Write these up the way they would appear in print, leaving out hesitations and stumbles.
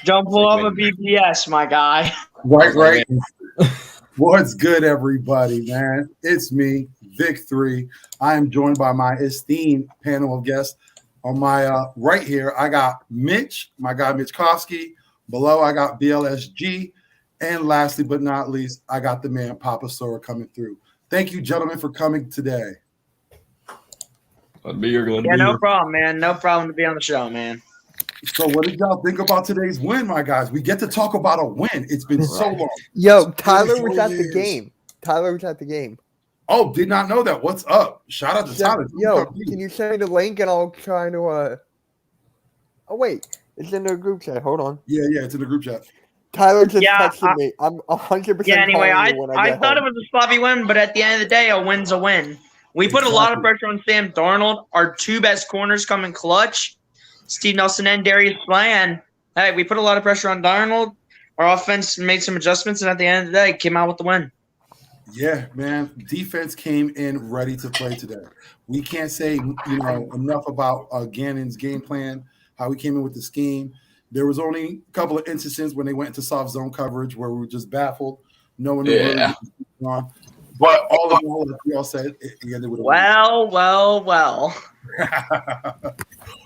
Don't pull up a BPS, my guy. Right. What's good, everybody, man? It's me, Vick3. I am joined by my esteemed panel of guests. On my right here, I got Mitch, my guy Mitch Kofsky. Below, I got BLSG. And lastly but not least, I got the man Papa Sora coming through. Thank you, gentlemen, for coming today. No problem, man. No problem to be on the show, man. So what did y'all think about today's win, my guys? We get to talk about a win. It's been so long. Yo, Tyler was at the game. Oh, did not know that. What's up? Shout out to Tyler. Yo, can you send me the link and I'll try to Oh wait, it's in the group chat. Hold on. Yeah, it's in the group chat. Tyler just texted me. I'm 100%. Yeah, anyway, I thought it was a sloppy win, but at the end of the day, a win's a win. We put a lot of pressure on Sam Darnold. Our two best corners come in clutch, Steve Nelson and Darius Slay. And hey, we put a lot of pressure on Darnold. Our offense made some adjustments, and at the end of the day, came out with the win. Yeah, man. Defense came in ready to play today. We can't say enough about Gannon's game plan, how he came in with the scheme. There was only a couple of instances when they went into soft zone coverage where we were just baffled. No one knew where was going on. But all in all, like we all said, it ended with a well.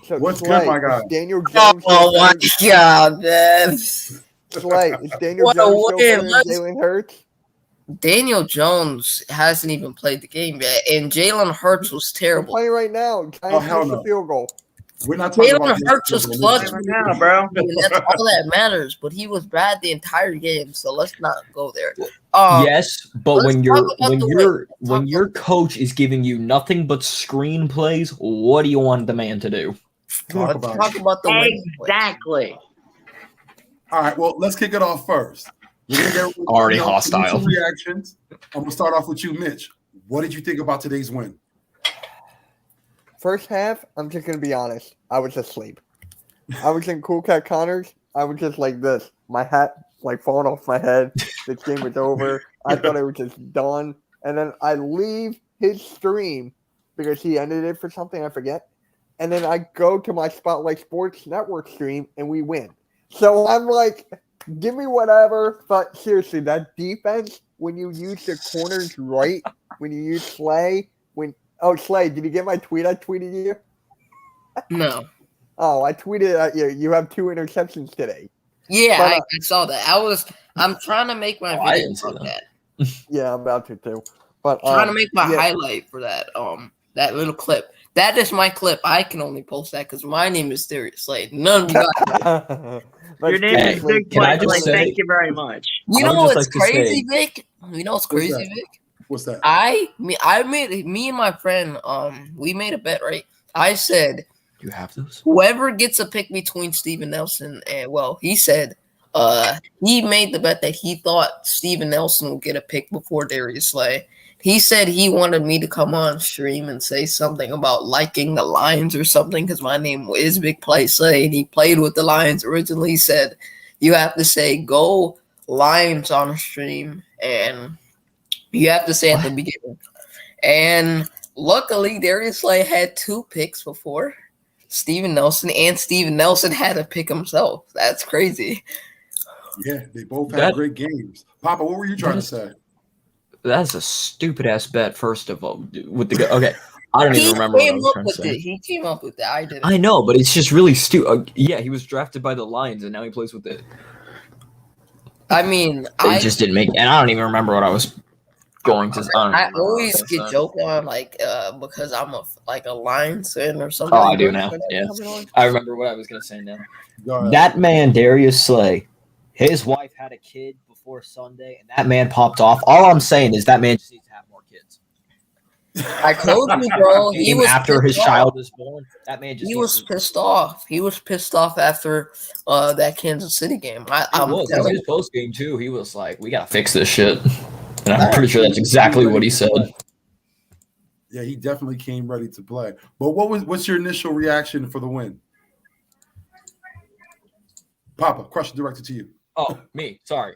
So what's good, my guy? Daniel Jones. Oh my God, man! Slay, is Daniel Jones still better than Jalen Hurts? Daniel Jones hasn't even played the game yet, and Jalen Hurts was terrible. Playing right now. Giants missed the field goal. We're not talking about Jalen Hurts was clutch now, bro. That's all that matters. But he was bad the entire game, so let's not go there. Yes, but when your coach is giving you nothing but screenplays, what do you want the man to do? Talk about the win. Exactly. All right, well, let's kick it off first. Already hostile reactions. I'm gonna start off with you, Mitch. What did you think about today's win? First half, I'm just going to be honest. I was asleep. I was in Cool Cat Connors. I was just like this. My hat like falling off my head. This game was over. I thought it was just done. And then I leave his stream because he ended it for something I forget. And then I go to my Spotlight Sports Network stream and we win. So I'm like, give me whatever. But seriously, that defense, when you use the corners right, when you use Slay, Slay, did you get my tweet? I tweeted you? No. Oh, I tweeted at you. You have 2 interceptions today. Yeah, I saw that. I'm trying to make my video for that. Yeah, I'm about to too. But trying to make my highlight for that that little clip. That is my clip. I can only post that because my name is Darius Slade. None of you guys. Your name is Big Play. Thank you very much. You know what's crazy, Vic? You know what's crazy, Vic? What's that? Me and my friend, we made a bet, right? I said, you have those? Whoever gets a pick between Steven Nelson and, he said, he made the bet that he thought Steven Nelson would get a pick before Darius Slay. He said he wanted me to come on stream and say something about liking the Lions or something because my name is Big Play Slay and he played with the Lions originally. He said, you have to say, go Lions on stream and you have to say at the beginning. And luckily, Darius Slay had 2 picks before Steven Nelson, and Steven Nelson had a pick himself. That's crazy. Yeah, they both had great games. Papa, what were you trying to say? That's a stupid-ass bet, first of all. Okay, I don't even remember what I was trying to say. He came up with that. I didn't. I know, but it's just really stupid. Yeah, he was drafted by the Lions, and now he plays with it. I mean, I just didn't make, and I don't even remember what I was going to. I always get joked on because I'm a Lions fan or something. Oh, I do now. Yeah, I remember what I was gonna say now. That man, Darius Slay, his wife had a kid before Sunday, and that man popped off. All I'm saying is that man just needs to have more kids. I told you, bro. He was after his child is born. That man just. He was pissed off. He was pissed off after that Kansas City game. His post game too. He was like, "We gotta fix this shit." And I'm pretty sure that's exactly what he said. Yeah, he definitely came ready to play. But what's your initial reaction for the win? Papa, question directed to you. Oh, me. Sorry.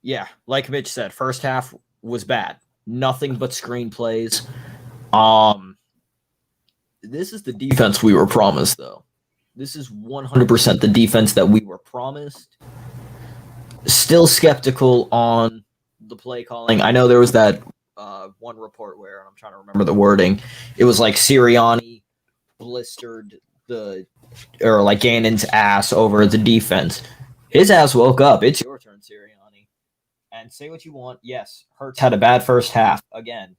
Yeah, like Mitch said, first half was bad. Nothing but screenplays. This is the defense we were promised, though. This is 100% the defense that we were promised. Still skeptical on the play calling. I know there was that one report where, I'm trying to remember the wording, it was like Sirianni blistered Gannon's ass over the defense. His ass woke up. It's your turn, Sirianni. And say what you want. Yes, Hurts had a bad first half. Again,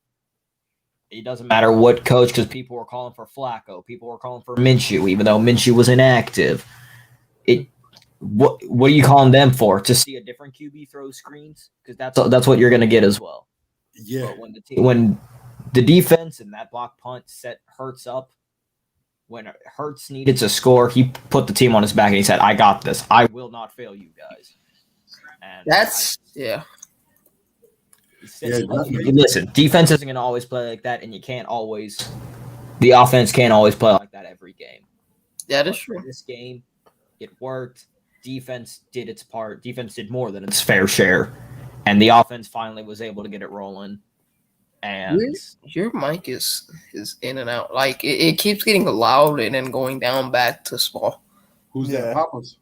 it doesn't matter what coach, because people were calling for Flacco. People were calling for Minshew, even though Minshew was inactive. What are you calling them for? To see a different QB throw screens? Because that's what you're going to get as well. Yeah. But when the defense and that block punt set Hurts up, when Hurts needed to score, he put the team on his back and he said, "I got this. I will not fail you guys." And listen, defense isn't going to always play like that, and the offense can't always play like that every game. That is true. This game, it worked. Defense did its part. Defense did more than its fair share, and the offense finally was able to get it rolling. And your mic is in and out. Like it keeps getting loud and then going down back to small. Who's that? Papa's?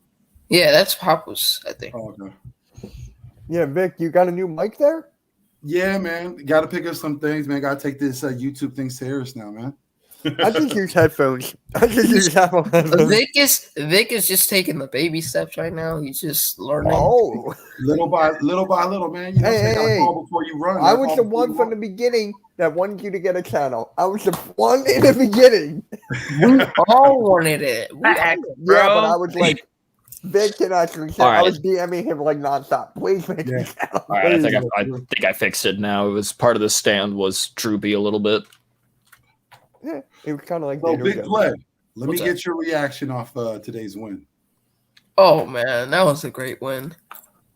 Yeah, that's Papa's, I think. Oh, okay. Yeah, Vic, you got a new mic there? Yeah, man. Got to pick up some things, man. Got to take this YouTube thing serious now, man. I just use headphones. Vic is just taking the baby steps right now. He's just learning. Oh, little by little, man. You know, take a call before you run. I was the one from the beginning that wanted you to get a channel. I was the one in the beginning. We all wanted it. Yeah, but I was like, Vic can actually say, I was DMing him like nonstop. Please make me channel. All right, I think I fixed it now. It was part of the stand was droopy a little bit. Yeah, it was kind of like. So big play. Let me get your reaction off today's win. Oh man, that was a great win.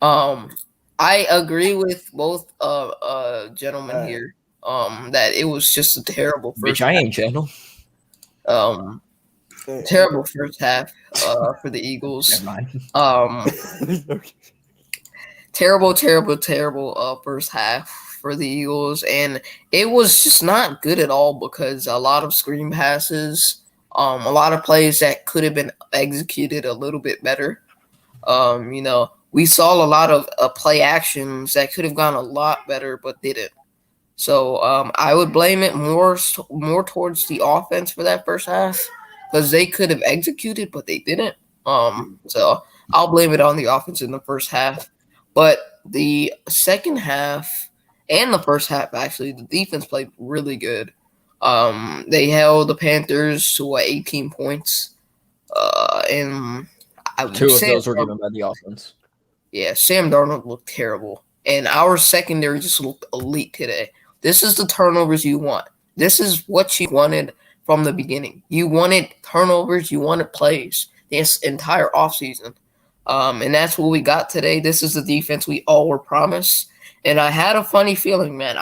I agree with both gentlemen here. That it was just a terrible first. Bitch, I ain't gentle. Terrible first half for the Eagles. Terrible first half for the Eagles, and it was just not good at all because a lot of screen passes, a lot of plays that could have been executed a little bit better. We saw a lot of play actions that could have gone a lot better but didn't. So I would blame it more towards the offense for that first half because they could have executed but they didn't. So I'll blame it on the offense in the first half. But the second half and the first half, actually, the defense played really good. They held the Panthers to 18 points. And two of those were given by the offense. Yeah, Sam Darnold looked terrible. And our secondary just looked elite today. This is the turnovers you want. This is what you wanted from the beginning. You wanted turnovers. You wanted plays this entire offseason. And that's what we got today. This is the defense we all were promised. And I had a funny feeling, man.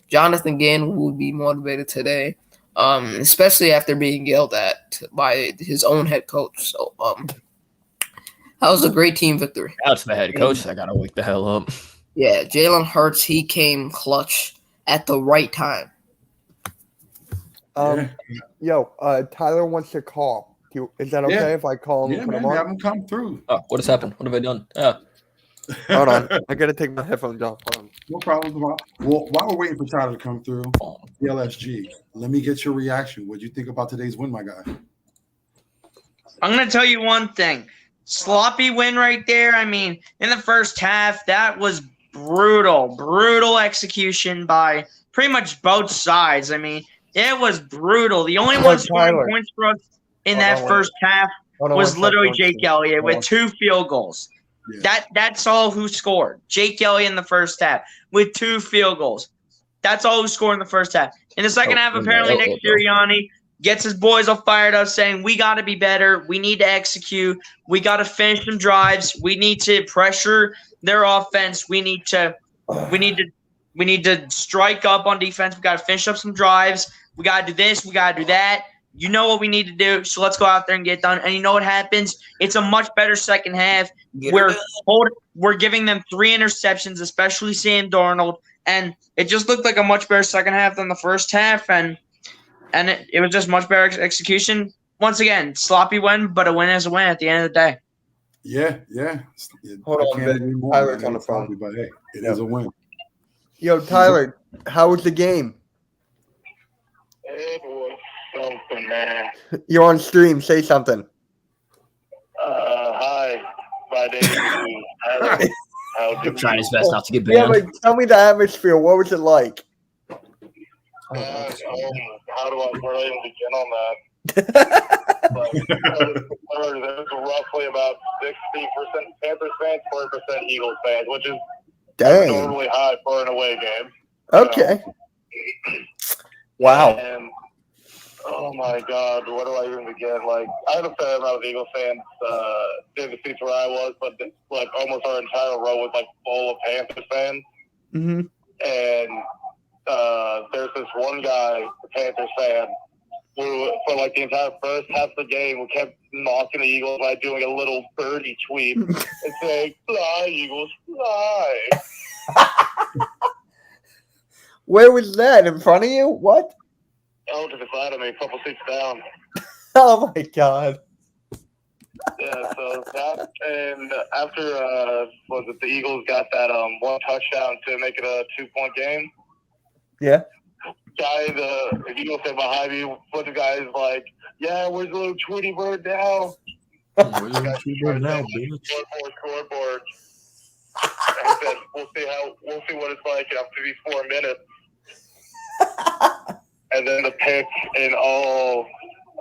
Jonathan Gannon would be motivated today, especially after being yelled at by his own head coach. So that was a great team victory. That's the head coach that got to wake the hell up. Yeah, Jalen Hurts, he came clutch at the right time. Tyler wants to call. Is that okay if I call him? Yeah, man, have him come through. Oh, what has happened? What have I done? Hold on. I got to take my headphones off. No problem. Well, while we're waiting for Tyler to come through, LSG, let me get your reaction. What do you think about today's win, my guy? I'm going to tell you one thing. Sloppy win right there. I mean, in the first half, that was brutal execution by pretty much both sides. I mean, it was brutal. The only one scoring points for us in that first half was literally Jake Elliott with 2 field goals. Yeah. That's all who scored. Jake Elliott in the first half with 2 field goals. That's all who scored in the first half. In the second half, apparently Nick Sirianni gets his boys all fired up saying, we got to be better. We need to execute. We got to finish some drives. We need to pressure their offense. We need to strike up on defense. We got to finish up some drives. We got to do this. We got to do that. You know what we need to do, so let's go out there and get it done. And you know what happens? It's a much better second half. We're giving them 3 interceptions, especially Sam Darnold, and it just looked like a much better second half than the first half, and it was just much better execution. once again, sloppy win, but a win is a win at the end of the day. Yeah. Hold I on, can't Vic. agree more, Tyler's man. on the It's sloppy, phone. but hey, it Yep. is a win. Yo, Tyler, how was the game? It was something, man. You're on stream. Say something. Hi, my name is Tyler. How do Trying his best not to get Yeah, banned. but tell me the atmosphere. What was it like? how do I really even begin on that? There's roughly about 60% Panthers fans, 40% Eagles fans, which is Dang. normally high for an away game. Okay. Wow. And oh my God, where do I even begin? Like, I had a fair amount of Eagles fans in the seats where I was, but like almost our entire row was like full of Panthers fans. Mm-hmm. And there's this one guy, a Panthers fan, who for like the entire first half of the game, who kept mocking the Eagles by doing a little birdie tweet and saying, "Fly, Eagles, fly." Where was that? In front of you? What? Oh, to the side of me, a couple seats down. Oh my God. Yeah, so that, and after was it the Eagles got that one touchdown to make it a 2-point game? Yeah. Guy, the Eagles fan behind me, but the guy's like, "Yeah, where's the little Tweety Bird now?" Scoreboard. And he said, "We'll see what it's like after these 4 minutes." And then the pick and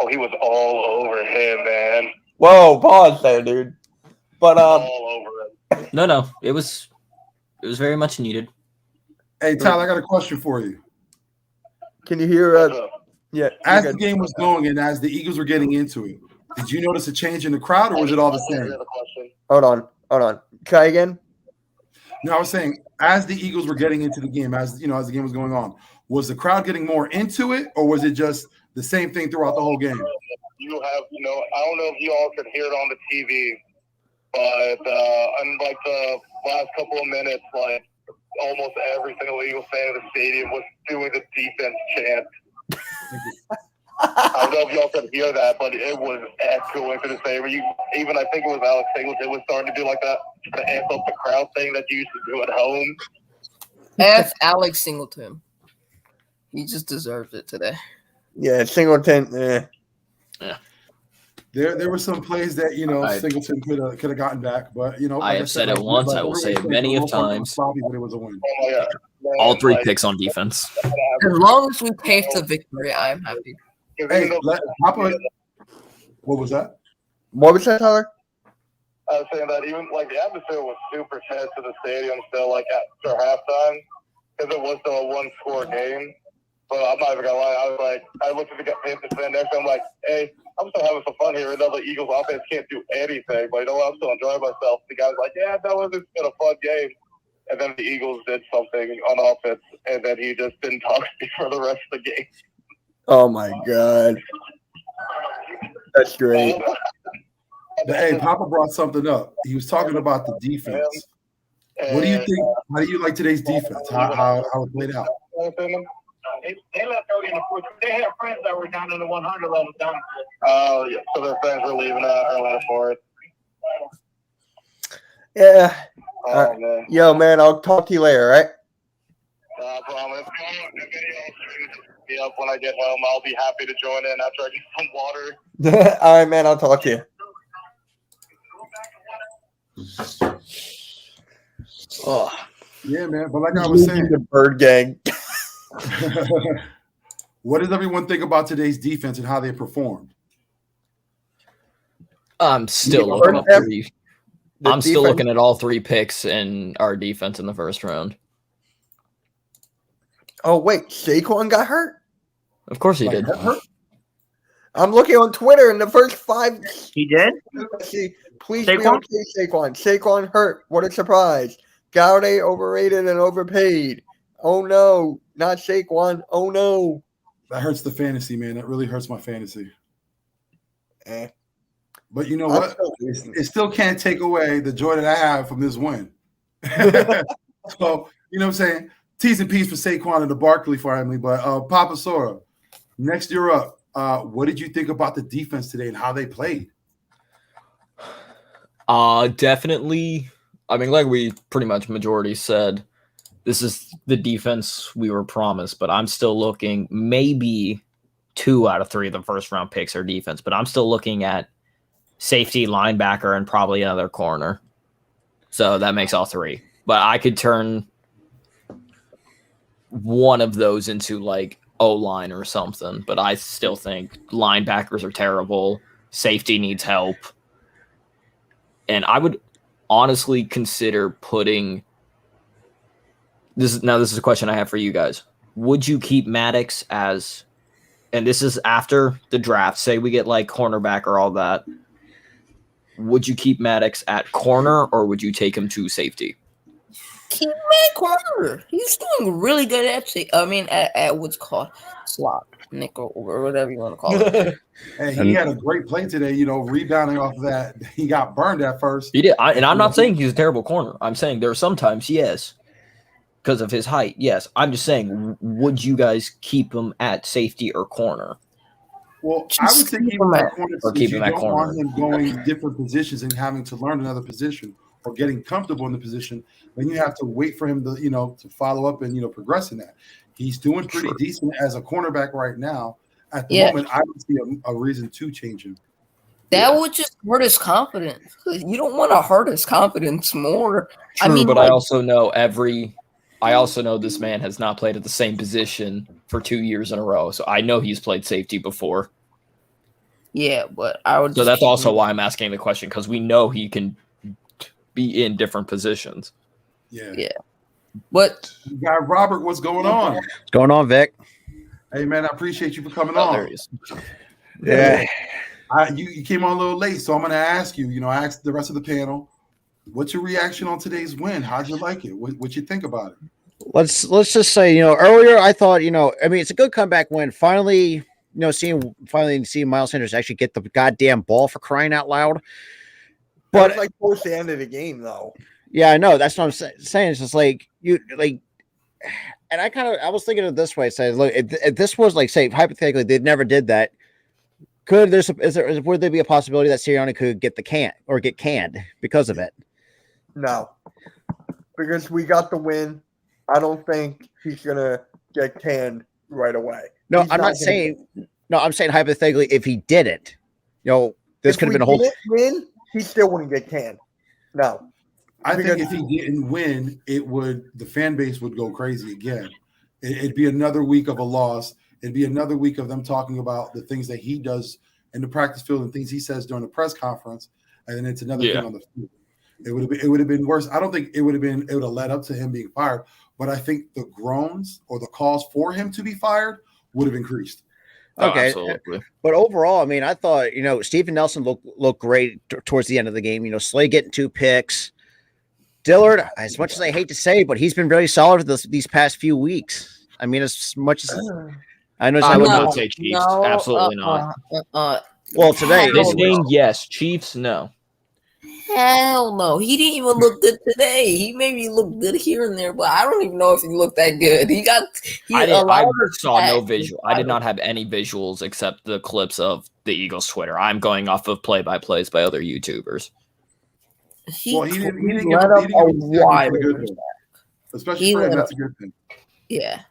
he was all over him, man. Whoa, pause there, dude. But All over him. No, it was very much needed. Hey, Tyler, I got a question for you. can you hear? Yeah. As you're the good. game was going and as the Eagles were getting into it, did you notice a change in the crowd, or was it all the same? Hold on. Try again. No, I was saying as the Eagles were getting into the game, as the game was going on, was the crowd getting more into it, or was it just the same thing throughout the whole game? You have, I don't know if you all could hear it on the TV, but unlike the last couple of minutes, like almost every single Eagles fan in the stadium was doing the defense chant. I don't know if y'all could hear that, but it was echoing to the stadium. Even I think it was Alex Singleton was starting to do like that to amp up the crowd thing that you used to do at home. F. Alex Singleton. He just deserves it today. Yeah, Singleton. There were some plays that Singleton could have gotten back, but I have said it once. I will say it many of times. Sloppy, but it was a win. Oh my God. Man, All 3 picks on defense. As long as we pay for the victory, I'm happy. Hey, Papa, what was that? What was that, Tyler? I was saying that even like the atmosphere was super tense in the stadium still, like after halftime, because it was still a 1-score game. But I'm not even gonna lie, I looked at the Panthers fan next to him, like, "Hey, I'm still having some fun here. Even though the Eagles offense can't do anything, but you know what? I'm still enjoying myself." The guy's like, "Yeah, that was just been a fun game." And then the Eagles did something on offense, and then he just didn't talk to me for the rest of the game. Oh my God. That's great. But, hey, Papa brought something up. He was talking about the defense. What do you think? How do you like today's defense? How it played out? They left early in the fourth. They had friends that were down in the 100 level down. Oh, yeah. So their friends were leaving early in the fourth. Yeah. Oh, man. Yo, man, I'll talk to you later, all right? I promise. Up when I get home, I'll be happy to join in after I get some water. All right, man, I'll talk to you. Oh, Yeah, man. But like I was saying, The Bird Gang. what does everyone think about today's defense and how they performed? I'm still Yeah, looking at first 3. The I'm still defense- looking at all 3 picks in our defense in the first round. Oh, wait, Saquon got hurt? Of course he did. I'm looking on Twitter in the first 5. He did? See, please Saquon? be okay, Saquon. Saquon hurt. What a surprise. Gaudet overrated and overpaid. Oh, no. Not Saquon. Oh, no. That hurts the fantasy, man. That really hurts my fantasy. Eh. But you know I'm what? still- It still can't take away the joy that I have from this win. So, you know what I'm saying? T's and P's for Saquon and the Barkley family. But Papa Sora, next you're up. What did you think about the defense today and how they played? Definitely. I mean, like we pretty much majority said, this is the defense we were promised, but I'm still looking maybe 2 out of 3 of the first round picks are defense, but I'm still looking at safety, linebacker, and probably another corner. So that makes all 3. But I could turn one of those into like O-line or something, but I still think linebackers are terrible. Safety needs help. And I would honestly consider putting this is a question I have for you guys. Would you keep Maddox as, and this is after the draft, say we get like cornerback or all that, would you keep Maddox at corner or would you take him to safety? Keep him at corner. He's doing really good at what's called slot, nickel, or whatever you want to call it. And he had a great play today, rebounding off of that. He got burned at first. He did. And I'm not saying he's a terrible corner. I'm saying there are sometimes, yes, because of his height, yes. I'm just saying, would you guys keep him at safety or corner? Well, I would say keep him at corner or keep him at corner. Want him going different positions and having to learn another position or getting comfortable in the position. Then you have to wait for him to, to follow up and, progress in that. He's doing pretty decent as a cornerback right now. At the moment, I don't see a reason to change him. That would just hurt his confidence. You don't want to hurt his confidence more. True, but I also know this man has not played at the same position for 2 years in a row. So I know he's played safety before. Yeah, but I would. So that's also why I'm asking the question, because we know he can be in different positions. Yeah. But you got Robert, what's going on? What's going on, Vic? Hey man, I appreciate you for coming on. There he is. Yeah. You came on a little late, so I'm gonna ask you, I asked the rest of the panel, what's your reaction on today's win? How'd you like it? What you think about it? Let's just say, earlier I thought, it's a good comeback win. Finally, seeing Miles Sanders actually get the goddamn ball, for crying out loud. But it was like towards the end of the game, though. Yeah, I know. That's what I'm saying. It's just like and I was thinking of this way. Say, look, if this was like, say, hypothetically, they never did that. Would there be a possibility that Sirianni could get get canned because of it? No, because we got the win. I don't think he's gonna get canned right away. No, I'm saying hypothetically, if he did it, this could have been a whole win. He still wouldn't get canned. No. I think if he didn't win, the fan base would go crazy again. It'd be another week of a loss. It'd be another week of them talking about the things that he does in the practice field and things he says during the press conference, and then it's another thing on the field. It would have been worse. I don't think it would have led up to him being fired, but I think the groans or the calls for him to be fired would have increased. Okay, absolutely. But overall, I thought Steven Nelson looked great towards the end of the game. Slay getting 2 picks. Dillard, as much as I hate to say, but he's been very solid these past few weeks. As much as I know, I would not say Chiefs. Absolutely not. Well, today this game, yes. Chiefs, no. Hell no. He didn't even look good today. He maybe looked good here and there, but I don't even know if he looked that good. I saw no visual. I did not have any visuals except the clips of the Eagles Twitter. I'm going off of play-by-plays by other YouTubers. He didn't let up a wide, especially for him. That's a good thing. Yeah,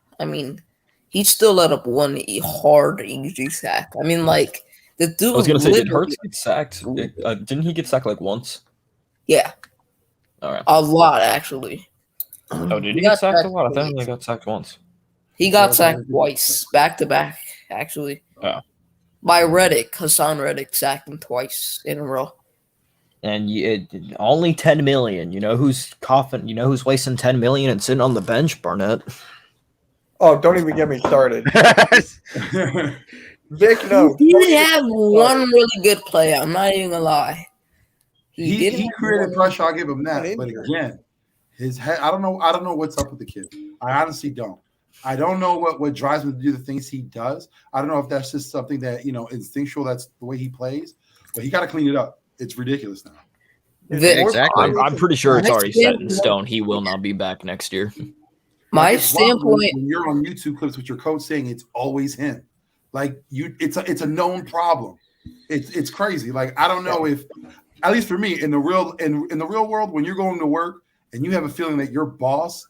he still let up one hard, easy sack. The dude. I was gonna say, did Hurts get sacked? Didn't he get sacked like once? Yeah. All right. A lot, actually. Oh, did he get sacked a lot? I thought he only got sacked once. He got sacked twice, back to back, actually. Yeah. By Reddick. Hassan Reddick sacked him twice in a row. And only $10 million. You know who's coughing? You know who's wasting $10 million and sitting on the bench? Barnett. Oh, don't even get me started. Vic, no. He did have one really good play. I'm not even gonna lie. He created pressure. I'll give him that. But again, his head. I don't know what's up with the kid. I honestly don't. I don't know what drives him to do the things he does. I don't know if that's just something that instinctual. That's the way he plays. But he got to clean it up. It's ridiculous now. Exactly. I'm pretty sure it's already set in stone. He will not be back next year. My standpoint. When you're on YouTube clips with your coach saying it's always him, Like it's a known problem. It's crazy. Like I don't know if, at least for me, in the real world, when you're going to work and you have a feeling that your boss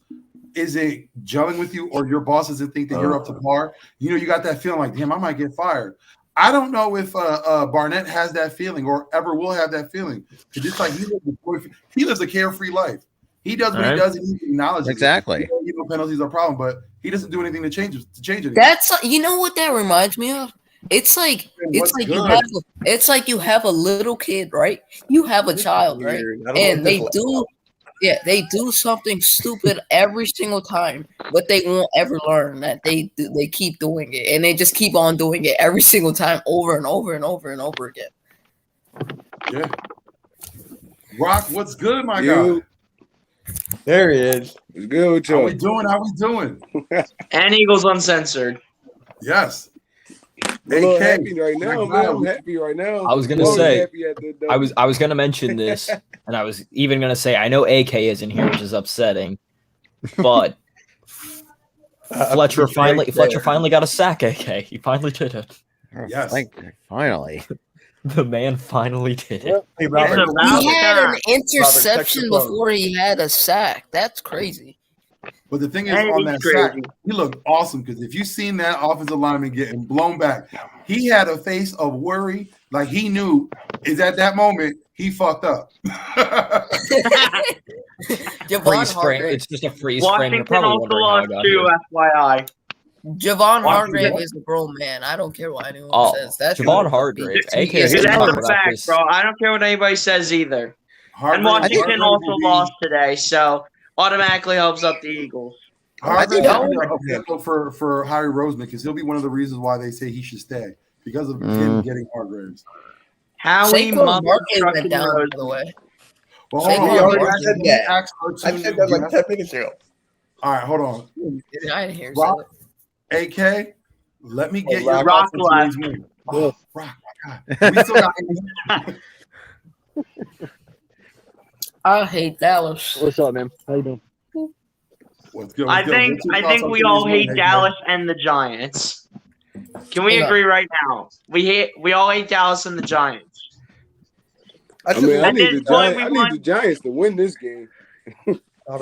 isn't gelling with you, or your boss doesn't think that you're up to par, you got that feeling like, damn, I might get fired. I don't know if Barnett has that feeling or ever will have that feeling. It's just like he lives a carefree life. He does what he does, and he acknowledges exactly. Penalties are a problem, but he doesn't do anything to change it. That's what that reminds me of. It's like you have a little kid, right? You have a child, right? And they do something stupid every single time, but they won't ever learn that they keep doing it, and they just keep on doing it every single time, over and over and over and over again. Yeah. Rock, what's good, my guy? There he is. It's good. How we doing? And Eagles Uncensored. Yes. I'm happy right now, man. I'm happy right now. I was gonna say, I was gonna mention this, and I was even gonna say, I know AK isn't here, which is upsetting, but Fletcher finally got a sack. AK, he finally did it. Yes, finally. The man finally did it. He had an interception before he had a sack. That's crazy. But the thing is, on that sack, he looked awesome, because if you seen that offensive lineman getting blown back, he had a face of worry, like he knew is at that moment he fucked up. Freeze frame. It's just a freeze frame. Washington also lost too, FYI. Javon Hargrave is a grown man. I don't care what anyone says. That's Javon Hargrave. That's a fact, bro. I don't care what anybody says either. And Washington also lost today, so automatically helps up the Eagles. I think for Harry Roseman, because he'll be one of the reasons why they say he should stay, because of him getting Hargraves. Howie Market went down, by the way. Well, hold on. I said that like 10 minutes ago. All right, hold on. I didn't hear Rock, AK, let me get your Rock last. Oh, Rock, my God. We still got I hate Dallas. What's up, man? How you doing? What's good? I think we all hate Dallas and the Giants. Can we agree right now? We all hate Dallas and the Giants. I need the Giants to win this game. I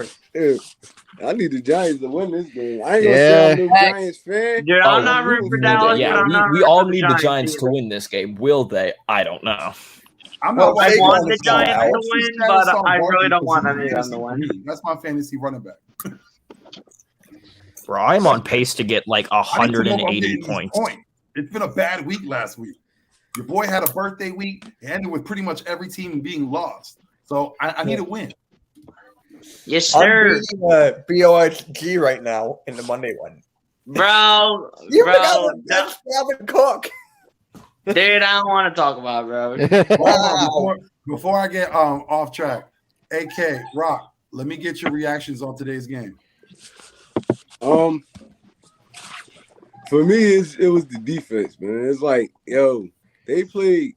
need the Giants to win this game. I ain't gonna say I'm no Giants fan. Dude, I'm not rooting for Dallas. Yeah, we all need the Giants to win this game. Will they? I don't know. I want the Giants to win, but I really don't want any of them to win. That's my fantasy running back. Bro, I'm on pace to get like 180 points. It's been a bad week last week. Your boy had a birthday week. It ended with pretty much every team being lost. So I need a win. Yes, sir. I'm beating BOSG right now in the Monday one. Bro, Dalvin Cook. Dude, I don't want to talk about it, bro. Before I get off track, AK, Rock, let me get your reactions on today's game. For me, it was the defense, man. It's like, they played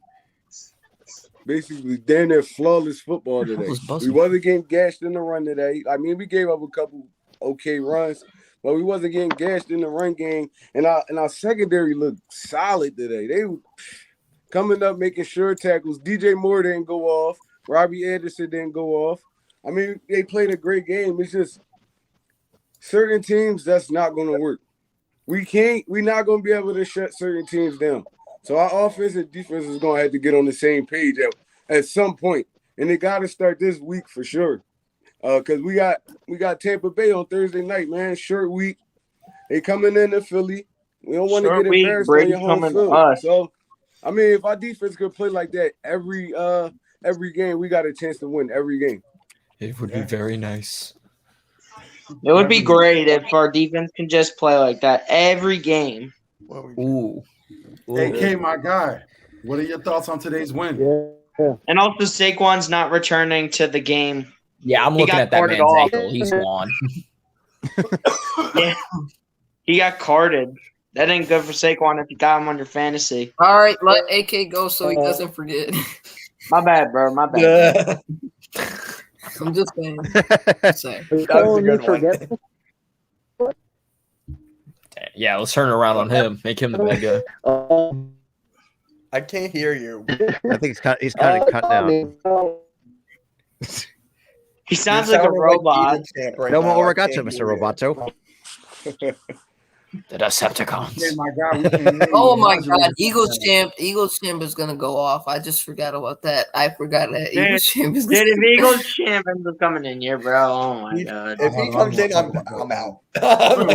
basically damn near flawless football today. We wasn't getting gashed in the run today. I mean, we gave up a couple okay runs, but we wasn't getting gashed in the run game. And our secondary looked solid today. They were coming up, making sure tackles. DJ Moore didn't go off. Robbie Anderson didn't go off. I mean, they played a great game. It's just certain teams, that's not going to work. We're not going to be able to shut certain teams down. So our offense and defense is going to have to get on the same page at some point. And they got to start this week for sure. Because we got Tampa Bay on Thursday night, man. Short week. They coming into Philly. We don't want to get embarrassed on your home field. So, I mean, if our defense could play like that every game, we got a chance to win every game. It would be very nice. It would be great if our defense can just play like that every game. Ooh. AK, my guy, what are your thoughts on today's win? Yeah. And also, Saquon's not returning to the game. Yeah, I'm looking at that man's ankle. He's gone. Yeah, he got carded. That ain't good for Saquon if you got him on your fantasy. All right, let AK go so he doesn't forget. My bad, bro. My bad. I'm just saying. That was a good one. Yeah, let's turn it around on him. Make him the bad guy. I can't hear you. I think he's kind of cut down. He sounds like a robot. No more work out to Mr. Roboto. The Decepticons. Yeah, my God, we can't hear you. Oh my God, Imagine- Eagles champ is gonna go off. I just forgot about that. I forgot that Dude, Eagles champ is. Dude, if Eagles champions are coming in here, bro. Oh my God. If he comes in, I'm out. But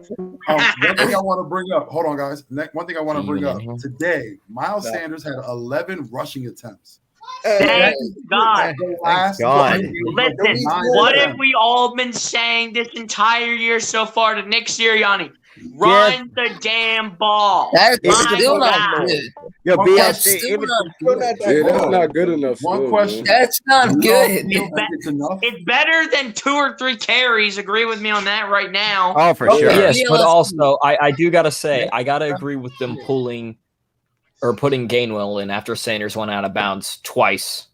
one thing I want to bring up. Hold on, guys. One thing I want to bring up today. Miles Sanders had 11 rushing attempts. Thank God. God. Listen, what have we all been saying this entire year so far to Nick Sirianni? Run the damn ball. That's My still not God. good. Yo, That's BLC, still even not Yeah, that's not good enough. One still, question. man. That's not You good. don't feel like it's enough? It's better than 2 or 3 carries. Agree with me on that right now. oh, for sure. Yes, but BLC. also I do gotta say I gotta agree with them putting Gainwell in after Sanders went out of bounds twice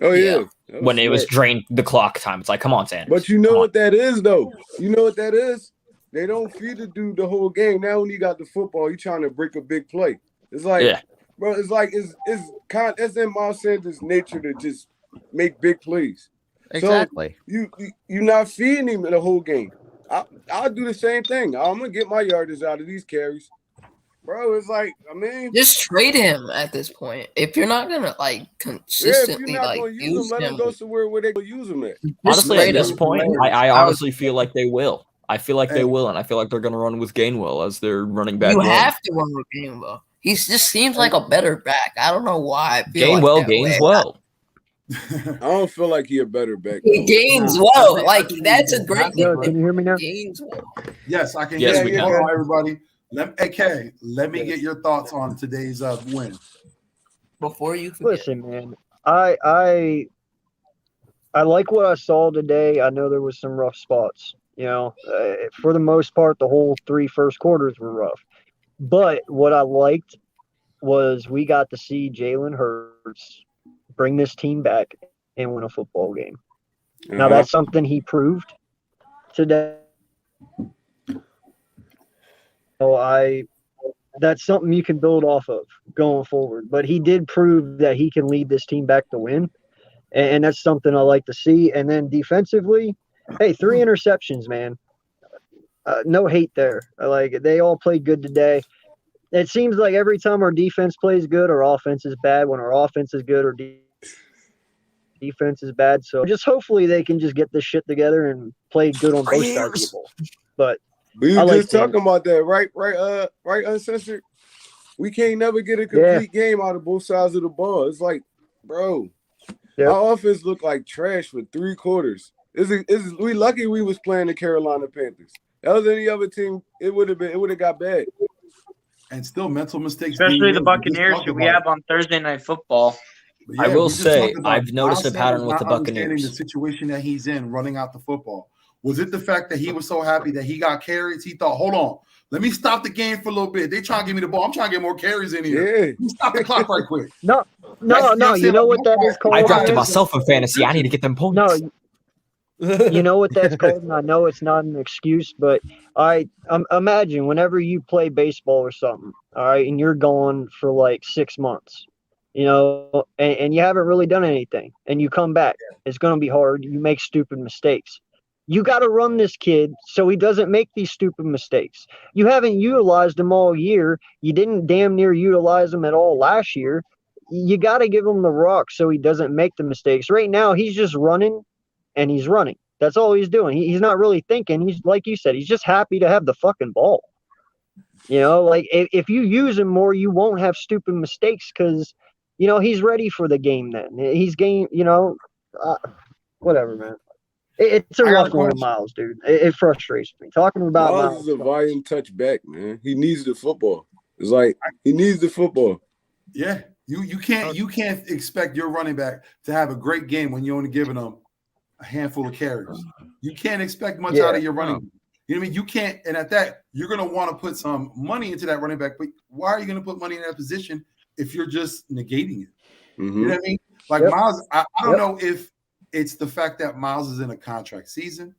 Oh yeah. when it was drained the clock time. It's like, come on, Sanders. But you know what that is, though. You know what that is. They don't feed the dude the whole game. Now when he got the football, he trying to break a big play. It's like, Yeah. bro. It's like it's in Miles Sanders' nature to just make big plays. Exactly. So you not feeding him the whole game. I'll do the same thing. I'm gonna get my yardage out of these carries, bro. It's like, I mean, Just trade him at this point. If you're not gonna like if you're consistently not like gonna use use him, let him him, go somewhere where they can use him at. Honestly, at trade this him. point, I honestly feel like they will. I feel like they will, and I feel like they're gonna run with Gainwell as their running back. You one. have to run with Gainwell. He just seems like a better back. I don't know why. I feel Gainwell like that gains way. well. I don't feel like he a better back. He gains well. Like that's a great Yo, can you hear me now? gains well. Yes, I can Yes, hear we you. can. Hold on, everybody. Let me get your thoughts on today's win. Before you forget. Listen, man, I like what I saw today. I know there was some rough spots. You know, for the most part, the whole 3 first quarters were rough. But what I liked was we got to see Jalen Hurts bring this team back and win a football game. Now that's something he proved today. So that's something you can build off of going forward. But he did prove that he can lead this team back to win. And that's something I like to see. And then defensively, hey, 3 interceptions, man. No hate there. Like they all played good today. It seems like every time our defense plays good, our offense is bad. When our offense is good, our defense is bad. So just hopefully they can just get this shit together and play good on both sides of the ball. But we I were like just talking about that, right, Uncensored. We can't never get a complete game out of both sides of the ball. It's like, bro, our offense looked like trash for 3 quarters. We lucky we was playing the Carolina Panthers. That was any other team, it would have got bad. And still mental mistakes. Especially the Buccaneers who we have on Thursday Night Football. Yeah, I will we just say, talked about I've noticed Miles a pattern Sanders with the not understanding Buccaneers. The situation that he's in, running out the football. Was it the fact that he was so happy that he got carries? He thought, hold on, let me stop the game for a little bit. They trying to give me the ball. I'm trying to get more carries in here. Yeah. Let me stop the clock right quick. No. You know what that is called? I drafted myself in fantasy. I need to get them points. No, you know what that's called, and I know it's not an excuse, but I imagine whenever you play baseball or something, all right, and you're gone for like 6 months, you know, and you haven't really done anything, and you come back, it's going to be hard. You make stupid mistakes. You got to run this kid so he doesn't make these stupid mistakes. You haven't utilized him all year. You didn't damn near utilize him at all last year. You got to give him the rock so he doesn't make the mistakes. Right now, he's just running. And he's running. That's all he's doing. He's not really thinking. He's like you said, he's just happy to have the fucking ball. You know, like if you use him more, you won't have stupid mistakes because, you know, he's ready for the game then. He's game, you know, whatever, man. It's a rough one with Miles, dude. It frustrates me. Talking about Miles is a volume touchback, man. He needs the football. It's like he needs the football. Yeah. You can't expect your running back to have a great game when you're only giving them a handful of carries. You can't expect much out of your running back. You know what I mean? You can't, and at that, you're going to want to put some money into that running back. But why are you going to put money in that position if you're just negating it? You know what I mean? Like Miles, I don't know if it's the fact that Miles is in a contract season.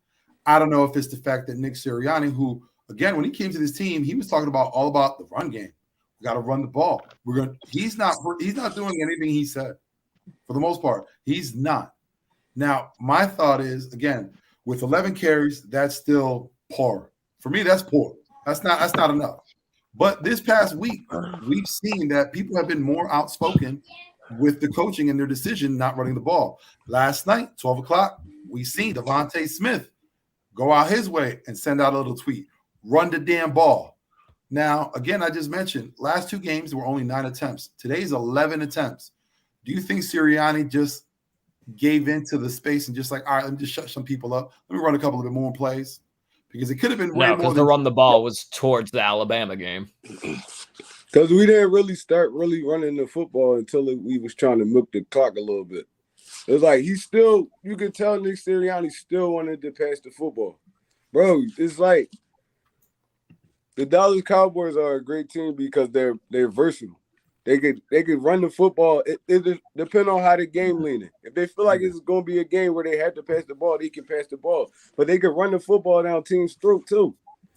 I don't know if it's the fact that Nick Sirianni, who Again, when he came to this team, he was talking about all about the run game. We got to run the ball. He's not doing anything he said for the most part. He's not. Now, my thought is, again, with 11 carries, that's still poor. For me, that's poor. That's not enough. But this past week, we've seen that people have been more outspoken with the coaching and their decision not running the ball. Last night, 12 o'clock, we seen Devontae Smith go out his way and send out a little tweet. Run the damn ball. Now, again, I just mentioned last 2 games were only 9 attempts. Today's 11 attempts. Do you think Sirianni just gave into the space and just like, all right, let me just shut some people up. Let me run a couple of bit more plays? Because it could have been way more. Because the run the ball was towards the Alabama game. Because we didn't really start running the football until we was trying to milk the clock a little bit. It was like you could tell Nick Sirianni still wanted to pass the football. Bro, it's like the Dallas Cowboys are a great team because they're versatile. They could run the football. It depends on how the game leaning. If they feel like it's going to be a game where they have to pass the ball, they can pass the ball. But they could run the football down team's throat too.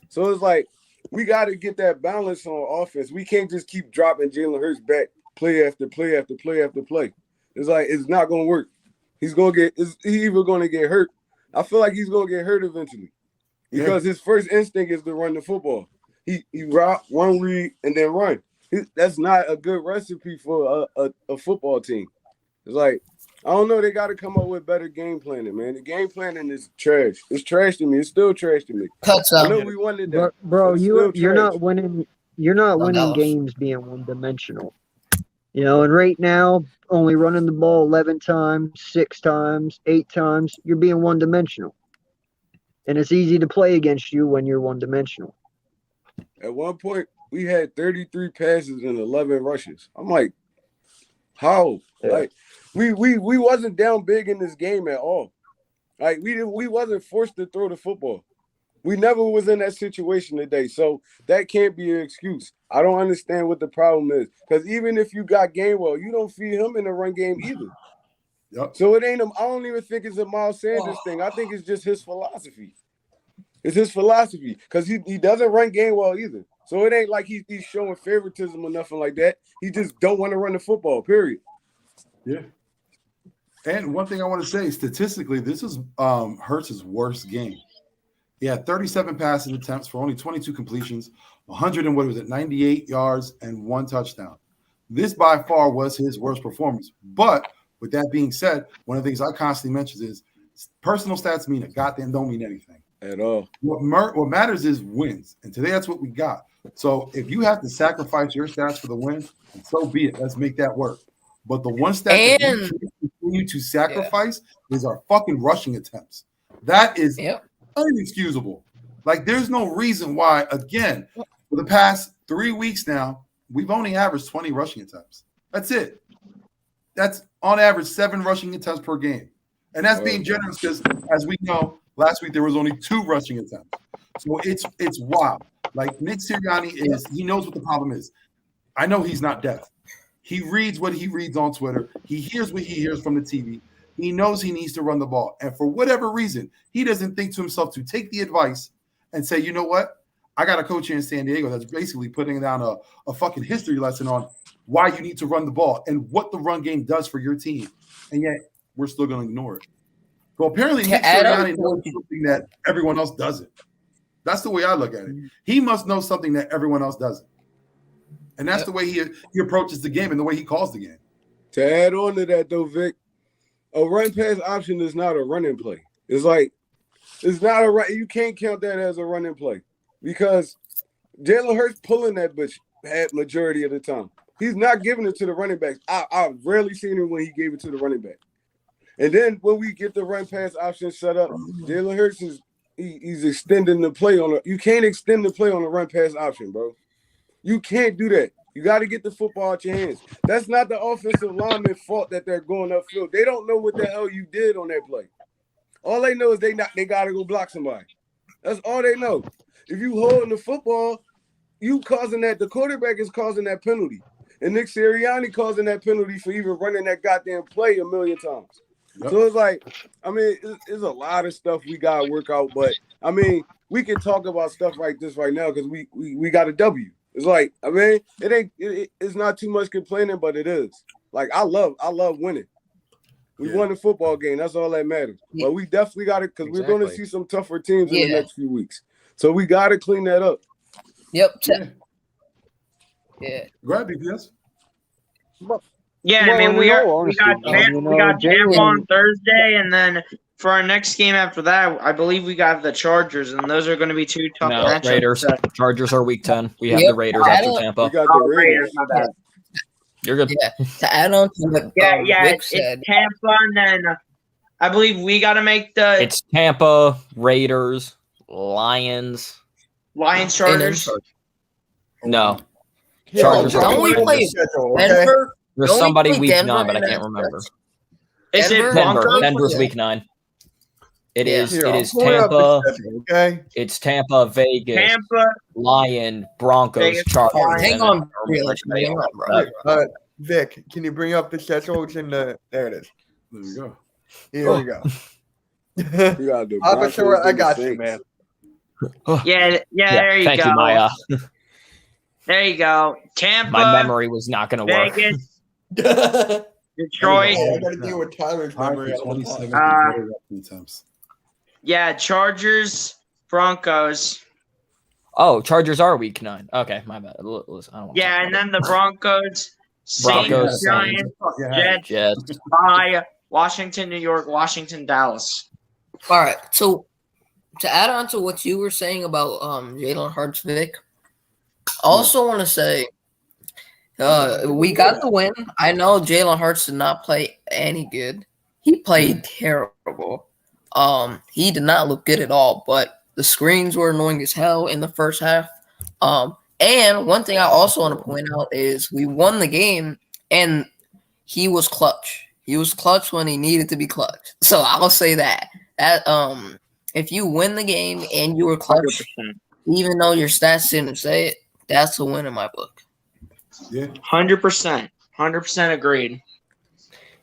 So it's like we got to get that balance on offense. We can't just keep dropping Jalen Hurts back play after play after play after play. It's like it's not going to work. He's either going to get hurt. I feel like he's going to get hurt eventually because his first instinct is to run the football. He route, one read, and then run. That's not a good recipe for a football team. It's like, I don't know. They got to come up with better game planning, man. The game planning is trash. It's trash to me. It's still trash to me. I know we wanted that. Bro, you're not winning. You're not winning games being one-dimensional. You know, and right now, only running the ball 11 times, 6 times, 8 times, you're being one-dimensional. And it's easy to play against you when you're one-dimensional. At one point, we had 33 passes and 11 rushes. I'm like, how? Yeah. Like, we wasn't down big in this game at all. Like, we wasn't forced to throw the football. We never was in that situation today. So that can't be an excuse. I don't understand what the problem is. Because even if you got Gainwell, you don't feed him in the run game either. Yep. So it ain't I don't even think it's a Miles Sanders thing. I think it's just his philosophy. It's his philosophy. Because he doesn't run Gainwell either. So it ain't like he's showing favoritism or nothing like that. He just don't want to run the football, period. Yeah. And one thing I want to say, statistically, this is Hurts' worst game. He had 37 passing attempts for only 22 completions, 98 yards, and 1 touchdown. This by far was his worst performance. But with that being said, one of the things I constantly mention is personal stats mean a goddamn don't mean anything. At all. What matters is wins. And today that's what we got. So if you have to sacrifice your stats for the win, so be it. Let's make that work. But the one stat that we continue to sacrifice is our fucking rushing attempts. That is inexcusable. Like, there's no reason why, again, for the past 3 weeks now, we've only averaged 20 rushing attempts. That's it. That's on average 7 rushing attempts per game. And that's being generous because, as we know, last week there was only 2 rushing attempts. So it's wild. Like, Nick Sirianni he knows what the problem is. I know he's not deaf. He reads what he reads on Twitter. He hears what he hears from the TV. He knows he needs to run the ball. And for whatever reason, he doesn't think to himself to take the advice and say, you know what? I got a coach here in San Diego that's basically putting down a fucking history lesson on why you need to run the ball and what the run game does for your team. And yet we're still going to ignore it. So apparently Nick Sirianni knows something that everyone else doesn't. That's the way I look at it. He must know something that everyone else doesn't. And that's the way he approaches the game and the way he calls the game. To add on to that, though, Vic, a run pass option is not a running play. It's like, it's not a run. You can't count that as a running play because Jalen Hurts pulling that bitch at majority of the time. He's not giving it to the running backs. I've rarely seen him when he gave it to the running back. And then when we get the run pass option set up, Jalen Hurts he's extending the play on you can't extend the play on a run pass option, bro. You can't do that. You got to get the football out your hands. That's not the offensive lineman's fault that they're going upfield. They don't know what the hell you did on that play. All they know is they got to go block somebody. That's all they know. If you holding the football, you causing that. The quarterback is causing that penalty. And Nick Sirianni causing that penalty for even running that goddamn play a million times. Yep. So it's like, I mean, it's a lot of stuff we got to work out. But I mean, we can talk about stuff like this right now because we got a W. It's like, I mean, it's not too much complaining, but it is. Like I love winning. We won the football game. That's all that matters. Yeah. But we definitely got it because we're going to see some tougher teams in the Yeah. next few weeks. So we got to clean that up. Yep. Yeah. Go ahead, BPS. Yeah, I mean, we got Tampa on Thursday, and then for our next game after that, I believe we got the Chargers, and those are going to be two tough matchups. Raiders. Chargers are week 10. We have the Raiders after Tampa. We got the Raiders. My bad. You're good. Yeah. To add on to what Vic said, it's Tampa, and then I believe we got to make the. It's Tampa, Raiders, Lions, Chargers. No. Yeah, Chargers. don't we play Denver? There's Don't we somebody play week Denver 9, but I in can't that remember. Is it Broncos? Denver's week 9. It is Tampa. Tampa. It's Tampa, Vegas, Lion, Broncos, Vegas, Chargers. Hang on, bro. Vic, can you bring up the schedules in the? There it is. There we go. Here we go. You gotta do I'm sure I got you, man. Yeah, there you Thank go. you, Maya. There you go. Tampa. My memory was not going to work. Vegas. Detroit. I got to deal with Tyler's memory. 27 attempts. Yeah, Chargers, Broncos. Oh, Chargers are week 9. Okay, my bad. Listen, I don't want to Yeah, and then the Broncos, Broncos, Saints, Giants, Jets. Bye. Washington, New York, Washington, Dallas. All right. So to add on to what you were saying about Jalen Hurts, Vic, I also want to say we got the win. I know Jalen Hurts did not play any good. He played terrible. He did not look good at all, but the screens were annoying as hell in the first half. And one thing I also want to point out is we won the game, and he was clutch. He was clutch when he needed to be clutch. So I'll say that. If you win the game and you were clutch, 100%. even though your stats didn't say it, that's a win in my book. Yeah, 100%. 100% agreed.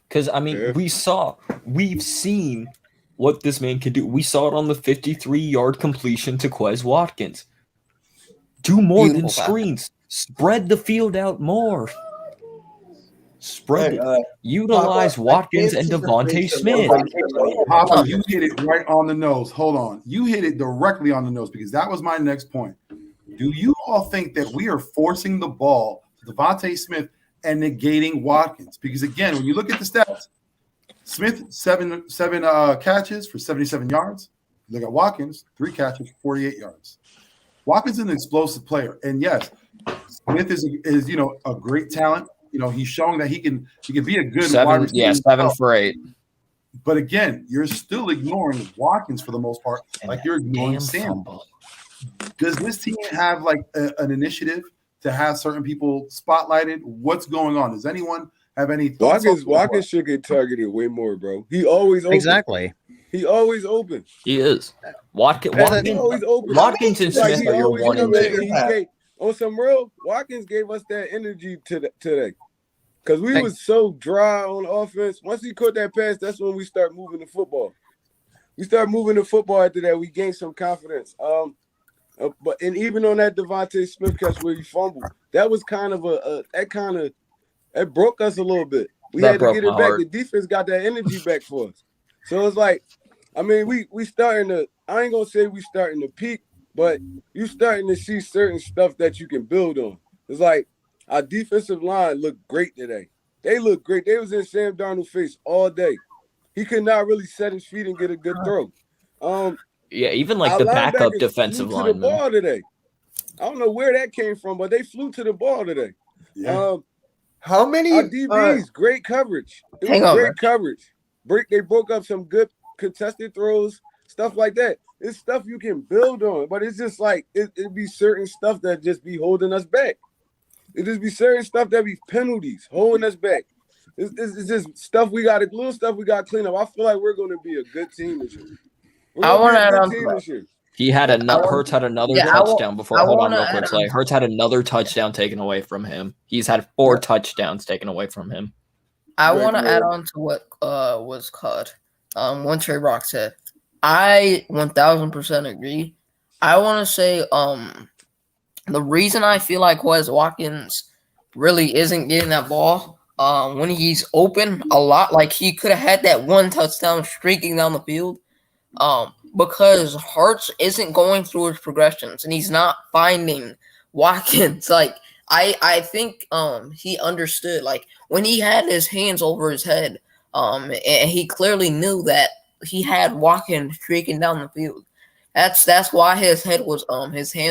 Because, I mean, we've seen what this man can do. We saw it on the 53-yard completion to Quez Watkins. Do more than screens. Spread the field out more. Utilize Watkins and Devontae Smith. Papa, you hit it right on the nose. Hold on. You hit it directly on the nose because that was my next point. Do you all think that we are forcing the ball to Devontae Smith and negating Watkins? Because, again, when you look at the stats, Smith, seven catches for 77 yards. Look at Watkins, 3 catches for 48 yards. Watkins is an explosive player. And, yes, Smith is a great talent. He's showing that he can be a good wide receiver. Yeah, 7 for 8. But again, you're still ignoring Watkins for the most part, like you're ignoring Sam. Does this team have like an initiative to have certain people spotlighted? What's going on? Does anyone have any thoughts? Watkins should get targeted way more, bro. He always open. Exactly. He always open. He is. Watkins always open. Watkins and Smith are your 1 and 2. On some real, Watkins gave us that energy today. Because we was so dry on offense. Once he caught that pass, that's when we start moving the football. We start moving the football after that. We gained some confidence. But even on that Devontae Smith catch where he fumbled, that was kind of it broke us a little bit. We had to get it back. The defense got that energy back for us. So it's like, I mean, we starting to, I ain't gonna say we starting to peak, but you starting to see certain stuff that you can build on. It's like our defensive line looked great today. They looked great. They was in Sam Darnold's face all day. He could not really set his feet and get a good throw. Yeah, even like the backup defensive line. To the ball today. I don't know where that came from, but they flew to the ball today. Yeah. How many our DBs? Great coverage. It was great coverage. They broke up some good contested throws, stuff like that. It's stuff you can build on, but it's just like it'd be certain stuff that just be holding us back. It just be certain stuff that be penalties holding us back. It's just stuff little stuff we got to clean up. I feel like we're going to be a good team this year. I want to add on to that. Hurts had another touchdown before. Hold on real quick, Slay. Hurts had another touchdown taken away from him. He's had 4 touchdowns taken away from him. I want to add on to what was called one Trey Rock said. I 1000% agree. I want to say the reason I feel like Wes Watkins really isn't getting that ball when he's open a lot, like he could have had that one touchdown streaking down the field, because Hurts isn't going through his progressions and he's not finding Watkins. Like I think he understood, like when he had his hands over his head, and he clearly knew that he had Watkins streaking down the field. That's why his hands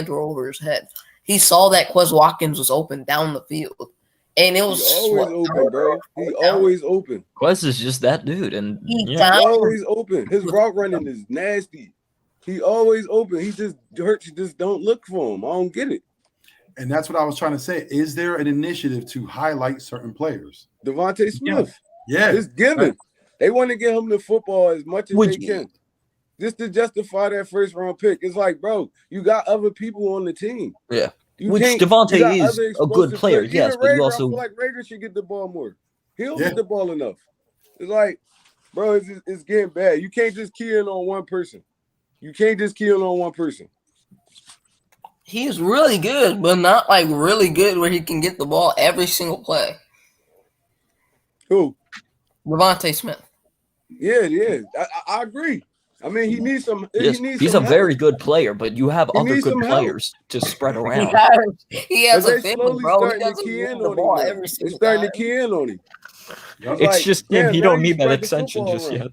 were over his head. He saw that Quez Watkins was open down the field. And it was always open, bro. He always open. Quez is just that dude, and he's always open. His route running is nasty. He always open. He just Hurts. Just don't look for him. I don't get it. And that's what I was trying to say. Is there an initiative to highlight certain players? Devontae Smith. Yeah. It's given. They want to get him the football as much as they can. Just to justify that first round pick. It's like, bro, you got other people on the team. Yeah. Which Devontae is a good player, yes, but you also I feel like Raiders should get the ball more. He'll get the ball enough. It's like, bro, it's getting bad. You can't just key in on one person. He's really good, but not like really good where he can get the ball every single play. Who? Devontae Smith. Yeah. I agree. I mean, he needs some. Yes, he's a very good player, but you have other good players to spread around. He has a family, bro. He doesn't get the ball every single time. They're starting to key in on him. It's just him. He don't need that extension just yet.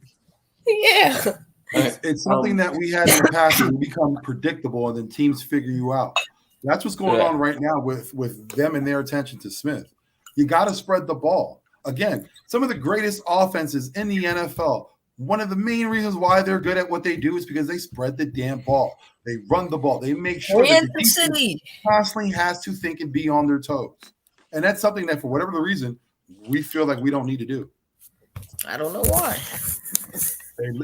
Yeah. It's something that we had in the past and become predictable, and then teams figure you out. That's what's going on right now with them and their attention to Smith. You got to spread the ball. Again, some of the greatest offenses in the NFL, one of the main reasons why they're good at what they do is because they spread the damn ball. They run the ball. They make sure that the defense constantly has to think and be on their toes. And that's something that, for whatever the reason, we feel like we don't need to do. I don't know why.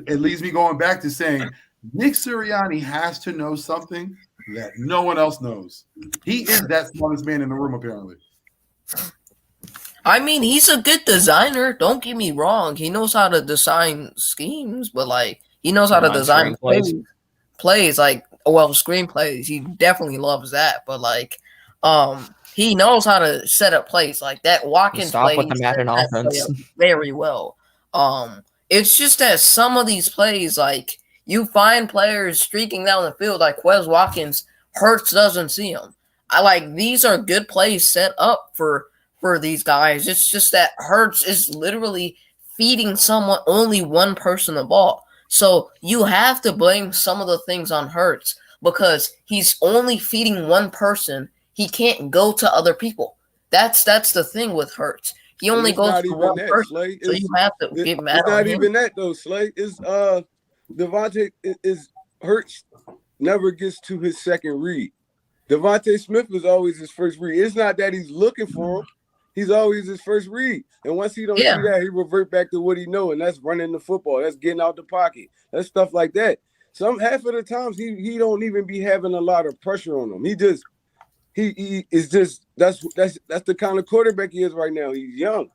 It leaves me going back to saying Nick Sirianni has to know something that no one else knows. He is that smartest man in the room, apparently. I mean, he's a good designer. Don't get me wrong. He knows how to design schemes, but like he knows how to design plays like screenplays. He definitely loves that. But like, he knows how to set up plays like that. Watkins plays with the Madden offense very well. It's just that some of these plays, like you find players streaking down the field, like Quez Watkins, Hurts doesn't see them. These are good plays set up for these guys. It's just that Hurts is literally feeding only one person the ball. So you have to blame some of the things on Hurts because he's only feeding one person. He can't go to other people. That's the thing with Hurts. He only goes to one person. Slay. So you have to get mad on him. It's not even that though, Slay. It's Devontae is Hurts never gets to his second read. Devontae Smith is always his first read. It's not that he's looking for him. He's always his first read. And once he don't see that, he revert back to what he know, and that's running the football. That's getting out the pocket. That's stuff like that. Half of the times he don't even be having a lot of pressure on him. He is just that's the kind of quarterback he is right now. He's young.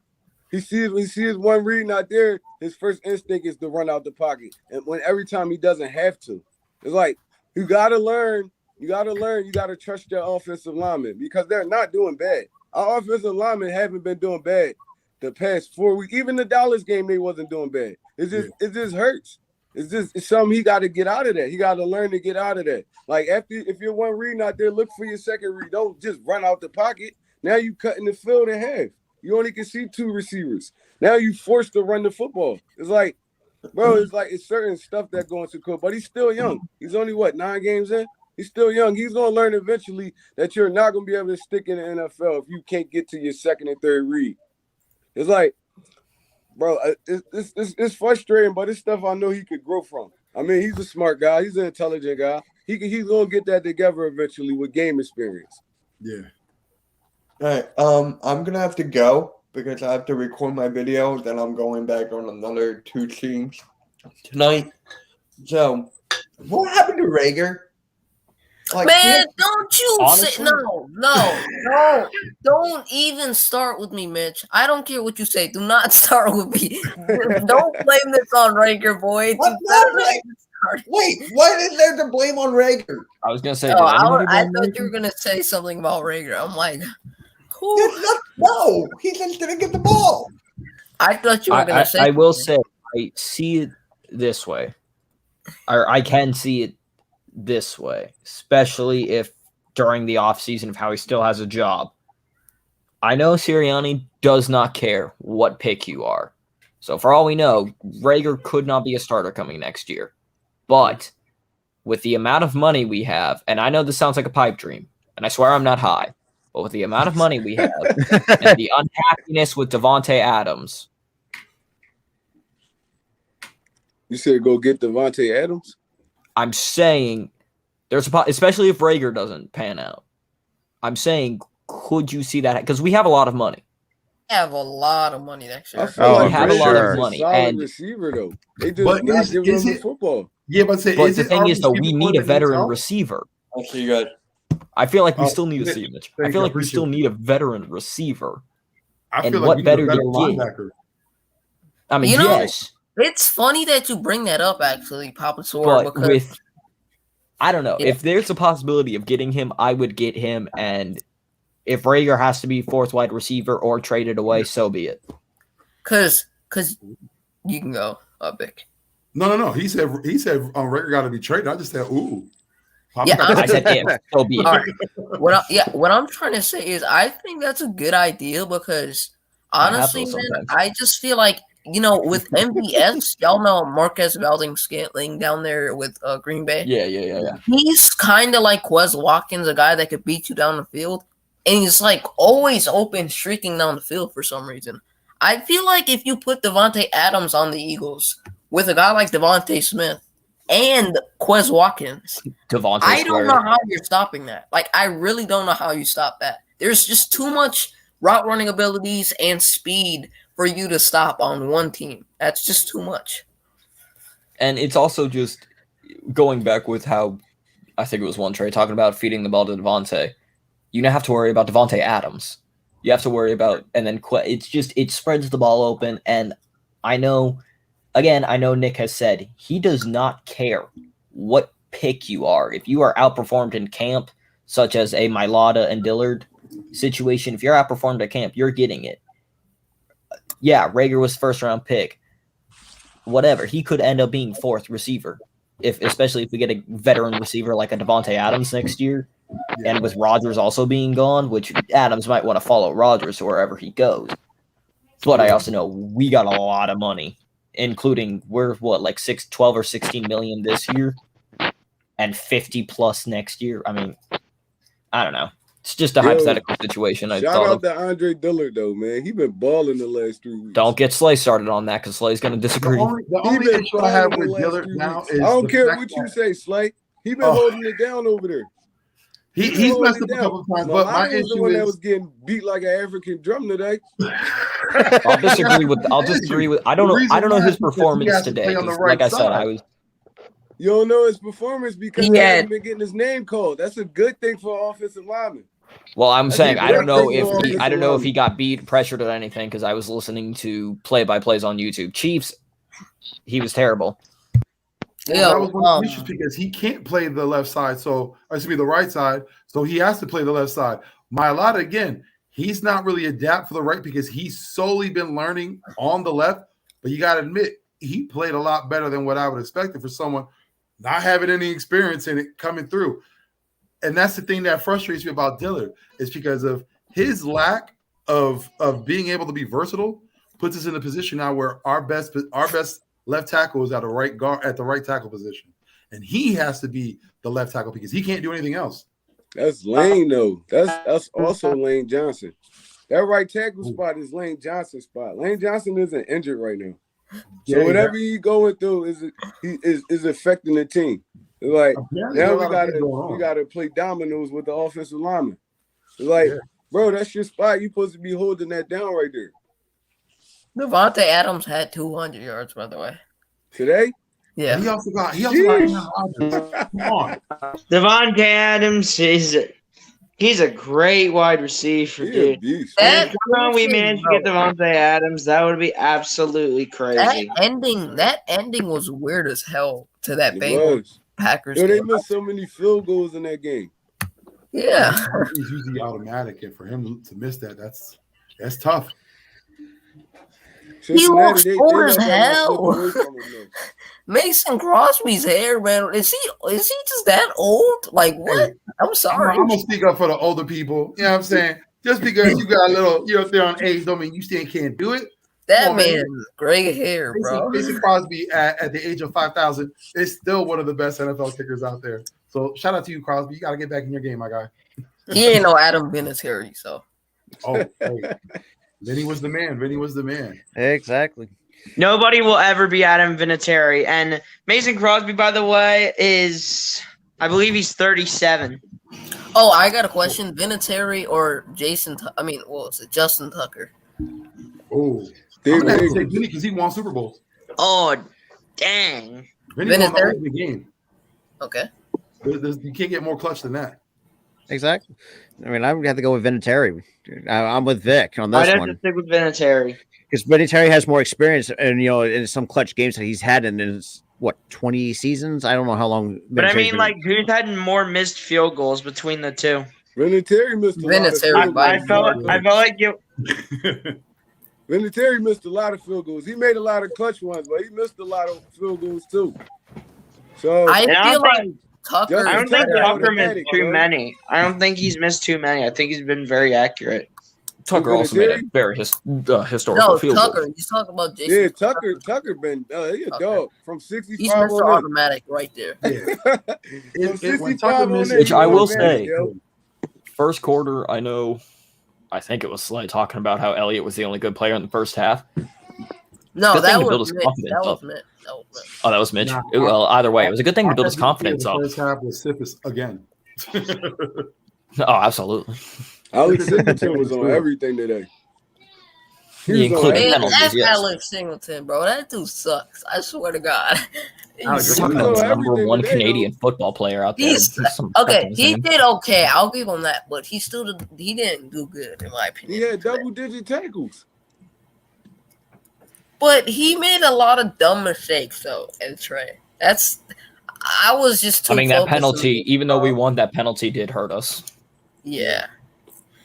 He sees one read not there, his first instinct is to run out the pocket. And every time he doesn't have to. It's like you gotta learn, you gotta trust your offensive linemen because they're not doing bad. Our offensive linemen haven't been doing bad the past 4 weeks. Even the Dallas game, they wasn't doing bad. It just hurts. It's something he got to get out of that. He got to learn to get out of that. Like if you're one read out there, look for your second read. Don't just run out the pocket. Now you cutting the field in half. You only can see 2 receivers. Now you forced to run the football. It's like, bro, it's certain stuff that going to cook. But he's still young. He's only 9 games in. He's still young. He's going to learn eventually that you're not going to be able to stick in the NFL if you can't get to your second and third read. It's like, bro, it's frustrating, but it's stuff I know he could grow from. I mean, he's a smart guy. He's an intelligent guy. He's going to get that together eventually with game experience. Yeah. All right. I'm going to have to go because I have to record my video. Then I'm going back on another 2 teams tonight. So, what happened to Rager? Man, don't you say no. Don't even start with me, Mitch. I don't care what you say. Do not start with me. Don't blame this on Rager, boy. Wait, what is there to blame on Rager? I was gonna say, Oh, did anybody I blame thought Rager? you were gonna say something about Rager. I'm like, No, he just didn't get the ball. I thought you were gonna say. I will say, I see it this way, or I can see it this way, especially if during the offseason of how he still has a job. I know Sirianni does not care what pick you are. So for all we know, Rager could not be a starter coming next year. But with the amount of money we have, and I know this sounds like a pipe dream, and I swear I'm not high, but with the amount of money we have and the unhappiness with Devontae Adams. You said go get Devontae Adams? I'm saying there's especially if Rager doesn't pan out. I'm saying, could you see that? Because we have a lot of money. We have a lot of money next year. I feel like we have a lot of Rager's money, a solid and receiver though. They just not giving him the football. Yeah, but say, the thing is, though, we need a veteran receiver. I'll see you guys. I feel like we still need to see Mitch. I feel like we still need a veteran receiver. I feel like we need a better linebacker. I mean, yes. It's funny that you bring that up, actually, Papa Sor, because I don't know. If there's a possibility of getting him, I would get him. And if Rager has to be fourth wide receiver or traded away, so be it. Because you can go, Vic. No. He said Rager got to be traded. I just said, ooh. Yeah, I said if, so be it. Right. What I'm trying to say is I think that's a good idea because honestly, man, I just feel like, with MVS, y'all know Marquez Valdez-Scantling down there with Green Bay. Yeah. He's kind of like Quez Watkins, a guy that could beat you down the field. And he's like always open, streaking down the field for some reason. I feel like if you put Devontae Adams on the Eagles with a guy like Devontae Smith and Quez Watkins, I don't know how you're stopping that. Like, I really don't know how you stop that. There's just too much route running abilities and speed for you to stop on one team. That's just too much. And it's also just going back with how I think it was one trade talking about feeding the ball to Devontae. You don't have to worry about Devontae Adams. You have to worry about, and then it spreads the ball open. And I know Nick has said he does not care what pick you are. If you are outperformed in camp, such as a Mailata and Dillard situation, if you're outperformed at camp, you're getting it. Yeah, Rager was first round pick. Whatever. He could end up being fourth receiver. Especially if we get a veteran receiver like a Devontae Adams next year. And with Rodgers also being gone, which Adams might want to follow Rodgers wherever he goes. But I also know we got a lot of money, including we're 12 or 16 million this year and 50 plus next year. I mean, I don't know. It's just a hypothetical situation. Shout out to Andre Dillard, though, man. He been balling the last 3 weeks. Don't get Slay started on that because Slay's going to disagree. The only issue I have with Dillard now is I don't care what you say, Slay. He been holding it down over there. He's messed up a couple of times, but my issue the one is that was getting beat like an African drum today. I'll disagree with. I don't know his performance today. Like I said, You don't know his performance because he hasn't been getting his name called. That's a good thing for offensive linemen. Well, I'm saying I don't know if he got beat, pressured, or anything because I was listening to play-by-plays on YouTube. Chiefs, he was terrible. That was one of the issues because he can't play the left side, so or should be the right side, so he has to play the left side. Mailata, again, he's not really adapt for the right because he's solely been learning on the left, but you got to admit, he played a lot better than what I would expect for someone not having any experience in it coming through. And that's the thing that frustrates me about Dillard is because of his lack of being able to be versatile puts us in a position now where our best left tackle is at the right guard at the right tackle position, and he has to be the left tackle because he can't do anything else. That's Lane though. That's also Lane Johnson. That right tackle spot is Lane Johnson's spot. Lane Johnson isn't injured right now, so whatever he's going through is affecting the team. Like now we gotta play dominoes with the offensive lineman. Like, bro, that's your spot. You're supposed to be holding that down right there. Devontae Adams had 200 yards, by the way. Today? Yeah. He also got come on. Devontae Adams he's He's a great wide receiver, dude. And if somehow we managed to get Devontae Adams, that would be absolutely crazy. That ending was weird as hell to that Bengals Packers Yo, game. they missed so many field goals in that game. Yeah. He's usually automatic, and for him to miss that's tough. He looks old as hell. Mason Crosby's hair, man. Is he just that old? Like what? Hey, I'm sorry. I'm gonna speak up for the older people. You know what I'm saying? Just because you got a little, you're up there on age, don't mean you still can't do it. That man, gray hair, bro. Mason Crosby at the age of 5,000 is still one of the best NFL kickers out there. So shout out to you, Crosby. You got to get back in your game, my guy. He ain't no Adam Vinatieri, so. Oh, hey. Vinny was the man. Vinny was the man. Exactly. Nobody will ever be Adam Vinatieri. And Mason Crosby, by the way, I believe he's 37. Oh, I got a question. Vinatieri or Justin Tucker? Oh, I'm going to say Vinny because he won Super Bowls. Oh, dang. Vinny won the game. Okay. You can't get more clutch than that. Exactly. I mean, I would have to go with Vinatieri. I'm with Vic on this one. I'd have to stick with Vinatieri. Because Vinatieri has more experience, and in some clutch games that he's had in his 20 seasons. I don't know how long. But I mean, who's had more missed field goals between the two? Vinatieri missed a lot of field goals. I felt like you. Vinatieri missed a lot of field goals. He made a lot of clutch ones, but he missed a lot of field goals too. So I feel like Tucker. I don't think Tucker missed too many. I don't think he's missed too many. I think he's been very accurate. Tucker also made a very historical field Tucker. goal. He's talking about Jason. Yeah, Tucker been he a dog from 65. He's Mr. Automatic right there. Yeah. From 65 which I will say, first quarter, I think it was Slay talking about how Elliott was the only good player in the first half. No, that was Mitch. Oh, that was Mitch. Nah, well, either way, it was a good thing to build his confidence up. The first half was Siffis again. Oh, absolutely. Alex Singleton was on everything today. That's Alex Singleton, bro. That dude sucks. I swear to God. He's the number one Canadian football player out there. Okay, he did okay. I'll give him that, but he didn't do good in my opinion. He had double-digit tackles. But he made a lot of dumb mistakes, though, and Trey. I was just too that penalty, even though we won, that penalty did hurt us. Yeah.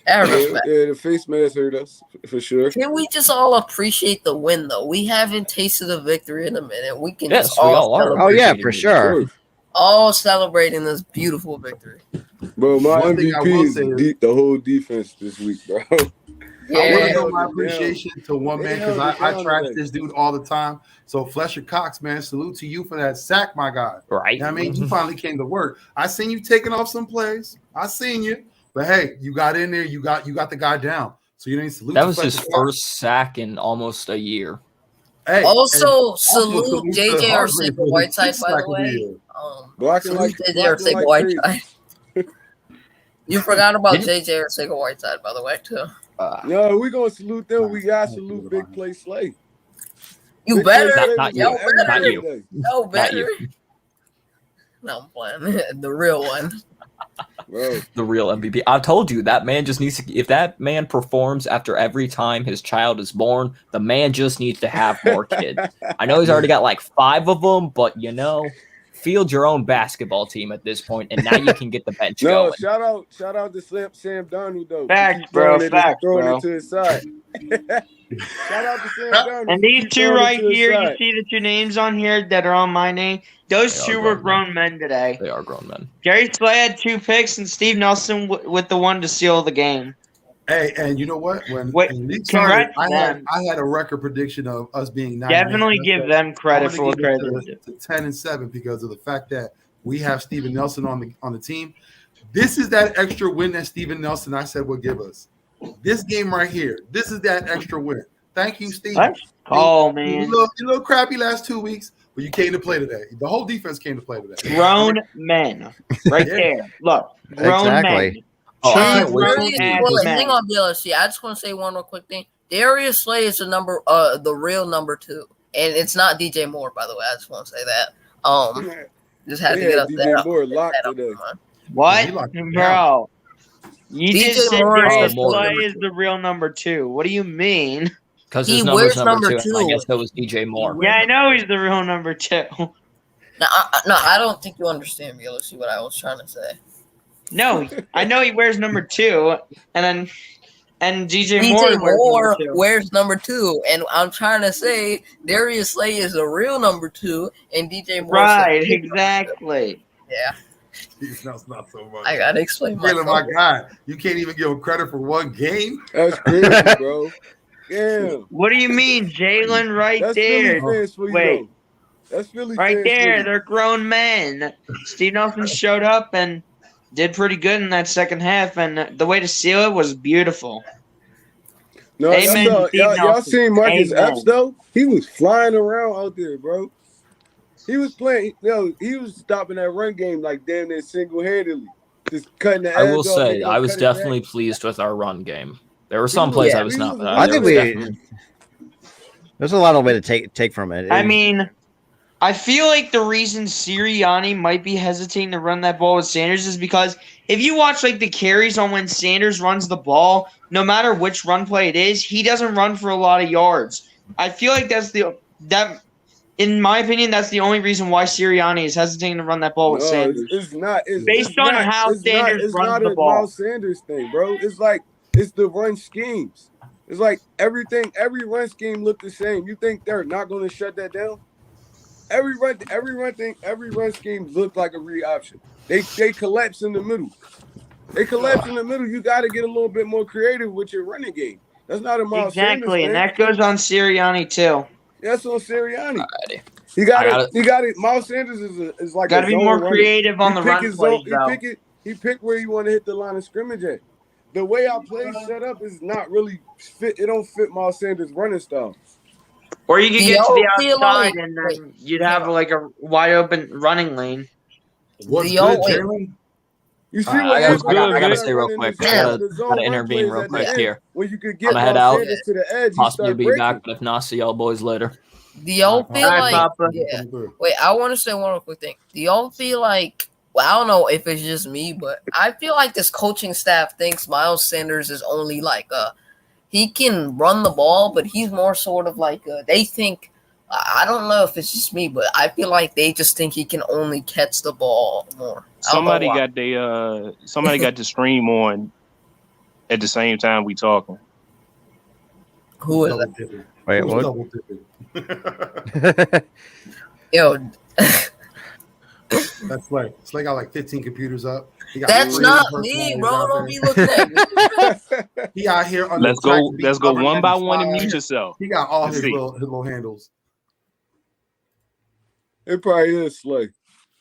The face mask hurt us, for sure. Can we just all appreciate the win, though? We haven't tasted the victory in a minute. We can just all are. Oh, yeah, for sure. All celebrating this beautiful victory. Bro, my MVP is the whole defense this week, bro. Yeah. I want to show my appreciation to one man because I trash this dude all the time. So Fletcher Cox, man, salute to you for that sack, my guy. Right. You know what I mean, you finally came to work. I seen you taking off some plays. I seen you, but hey, you got in there. You got the guy down. So you didn't salute. That was his first sack in almost a year. Hey, also salute JJ Arcega-Whiteside, by the way. JJ Arcega-Whiteside. You forgot about JJ Arcega-Whiteside, by the way, too. No, we're gonna salute them. We gotta salute Big Play Slay. You better. Not you. Not you. No, better. No, I'm playing. The real one. Bro. The real MVP. I told you that man just needs to. If that man performs after every time his child is born, the man just needs to have more kids. I know he's already got like 5 of them, but field your own basketball team at this point, and now you can get the bench going. Shout out to Sam Darnold though. Facts, bro. Throwing it to his side. Shout out to Sam Darnold. And these two right here, you see the 2 names on here that are on my name. Those 2 were grown men today. They are grown men. Gary Slay had 2 picks, and Steve Nelson with the one to seal the game. Hey, and you know what? When we started, I had a record prediction of us being 9. Definitely give them credit for what credit to 10-7 because of the fact that we have Steven Nelson on the team. This is that extra win that Steven Nelson I said would give us. This game right here. This is that extra win. Thank you, Steve. Oh man, you little crappy last 2 weeks, but you came to play today. The whole defense came to play today. Grown men, right there. Look, grown men. Hang on, DLC. I just want to say one real quick thing. Darius Slay is the real number 2, and it's not DJ Moore, by the way. I just want to say that. Just had to get up DJ there. Moore locked today. What, bro? You DJ just said Moore Darius is more Slay number is the real number 2. What do you mean? because He his number's wears number number 2, and I 2. guess that was DJ Moore. Yeah, I know he's the real number 2. No, I don't think you understand me. Let's see what I was trying to say. No, I know he wears number 2, and DJ DJ Moore Moore wears number 2. wears number 2, and I'm trying to say Darius Slay is the real number 2, and DJ Moore. Right, exactly. Yeah. That's not so much. I gotta explain Jalen, myself. my God, you can't even give him credit for one game. That's crazy, bro. Damn. What do you mean, Jalen? Right That's there. Philly fans for you, Wait, though. That's Philly right fans there. for you. They're grown men. Steve Nelson showed up and did pretty good in that second half, and the way to seal it was beautiful. No, Amen, Steve y'all Nelson. seen Marcus Amen. Epps though? He was flying around out there, bro. He was playing. He was stopping that run game like damn near single handedly, just cutting the. I will edge off, say making I him was cut his definitely neck. pleased with our run game. There were some plays I was not, but I think there was definitely- there's a lot of way to take from it. I mean, I feel like the reason Sirianni might be hesitating to run that ball with Sanders is because if you watch like the carries on when Sanders runs the ball, no matter which run play it is, he doesn't run for a lot of yards. I feel like in my opinion, that's the only reason why Sirianni is hesitating to run that ball with Sanders. It's not. Based on how Sanders it's runs not the a ball. Miles Sanders thing, bro. It's the run schemes. It's like every run scheme look the same. You think they're not going to shut that down? Every run scheme look like a read option. They collapse in the middle. You got to get a little bit more creative with your running game. That's not a Miles Sanders Exactly, and thing. that goes on Sirianni too. That's on Sirianni. Alrighty. You got it. Miles Sanders is like Got to a be zone more runner. creative on He the pick run his plays, zone- though. He pick where you want to hit the line of scrimmage at. The way our play set up is not really fit. It don't fit Miles Sanders' running style. Or you could Do get to y'all the feel outside like- and then you'd have like a wide open running lane. What's The good, old way- Jalen? You see I what gotta- happens I gotta when say you're real running quick, the I zone- gotta- the zone gotta run intervene plays real at the quick end, here. When you could I'm get gonna head Miles out. Sanders to the edge, you Possibly start be breaking. back, but if not, see y'all boys later. Do y'all feel All right, like? Papa. Yeah. Wait, I want to say one real quick thing. Do y'all feel like? Well, I don't know if it's just me, but I feel like this coaching staff thinks Miles Sanders is only like he can run the ball, but he's more sort of like they think. I don't know if it's just me, but I feel like they just think he can only catch the ball more. Somebody got the stream on at the same time we talking. Who is Double that? dipping. Wait, Who's what? double dipping? Yo, That's Slay. Slay got like 15 computers up. He got that's three not personalities me, bro. out Don't there. be looking at me. He out here on Let's go one by one and mute yourself. He got all Let's his see. little handles. It probably is Slay.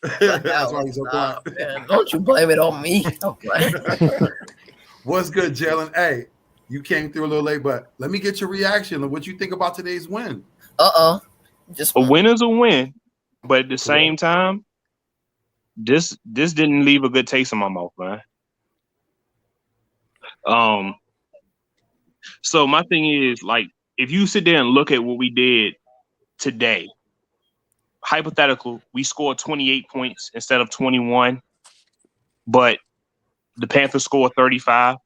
That's why he's so quiet. Nah, man, don't you blame it on me. I'm playing. What's good, Jalen? Hey, you came through a little late, but let me get your reaction of what you think about today's win. Just A win is a win, but at the same time, this didn't leave a good taste in my mouth, man. So my thing is, like, if you sit there and look at what we did today, hypothetical, we scored 28 points instead of 21, but the Panthers scored 35.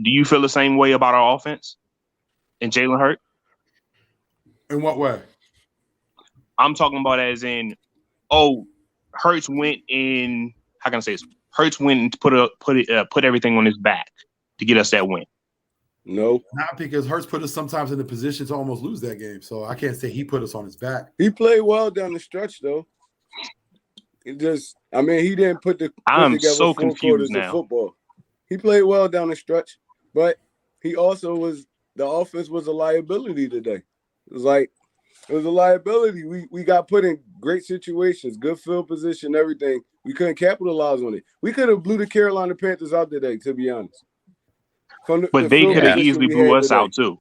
Do you feel the same way about our offense and Jalen Hurts? In what way? I'm talking about as in, Hurts went in. How can I say this? Hurts went and put everything on his back to get us that win. No, Not because Hurts put us sometimes in the position to almost lose that game. So I can't say he put us on his back. he played well down the stretch though. He didn't put I'm together so full confused quarters now. of football. He played well down the stretch, but he also the offense was a liability today. It was a liability. We got put in great situations, good field position, everything. We couldn't capitalize on it. We could have blew the Carolina Panthers out today, to be honest. But they could have easily blew us out too.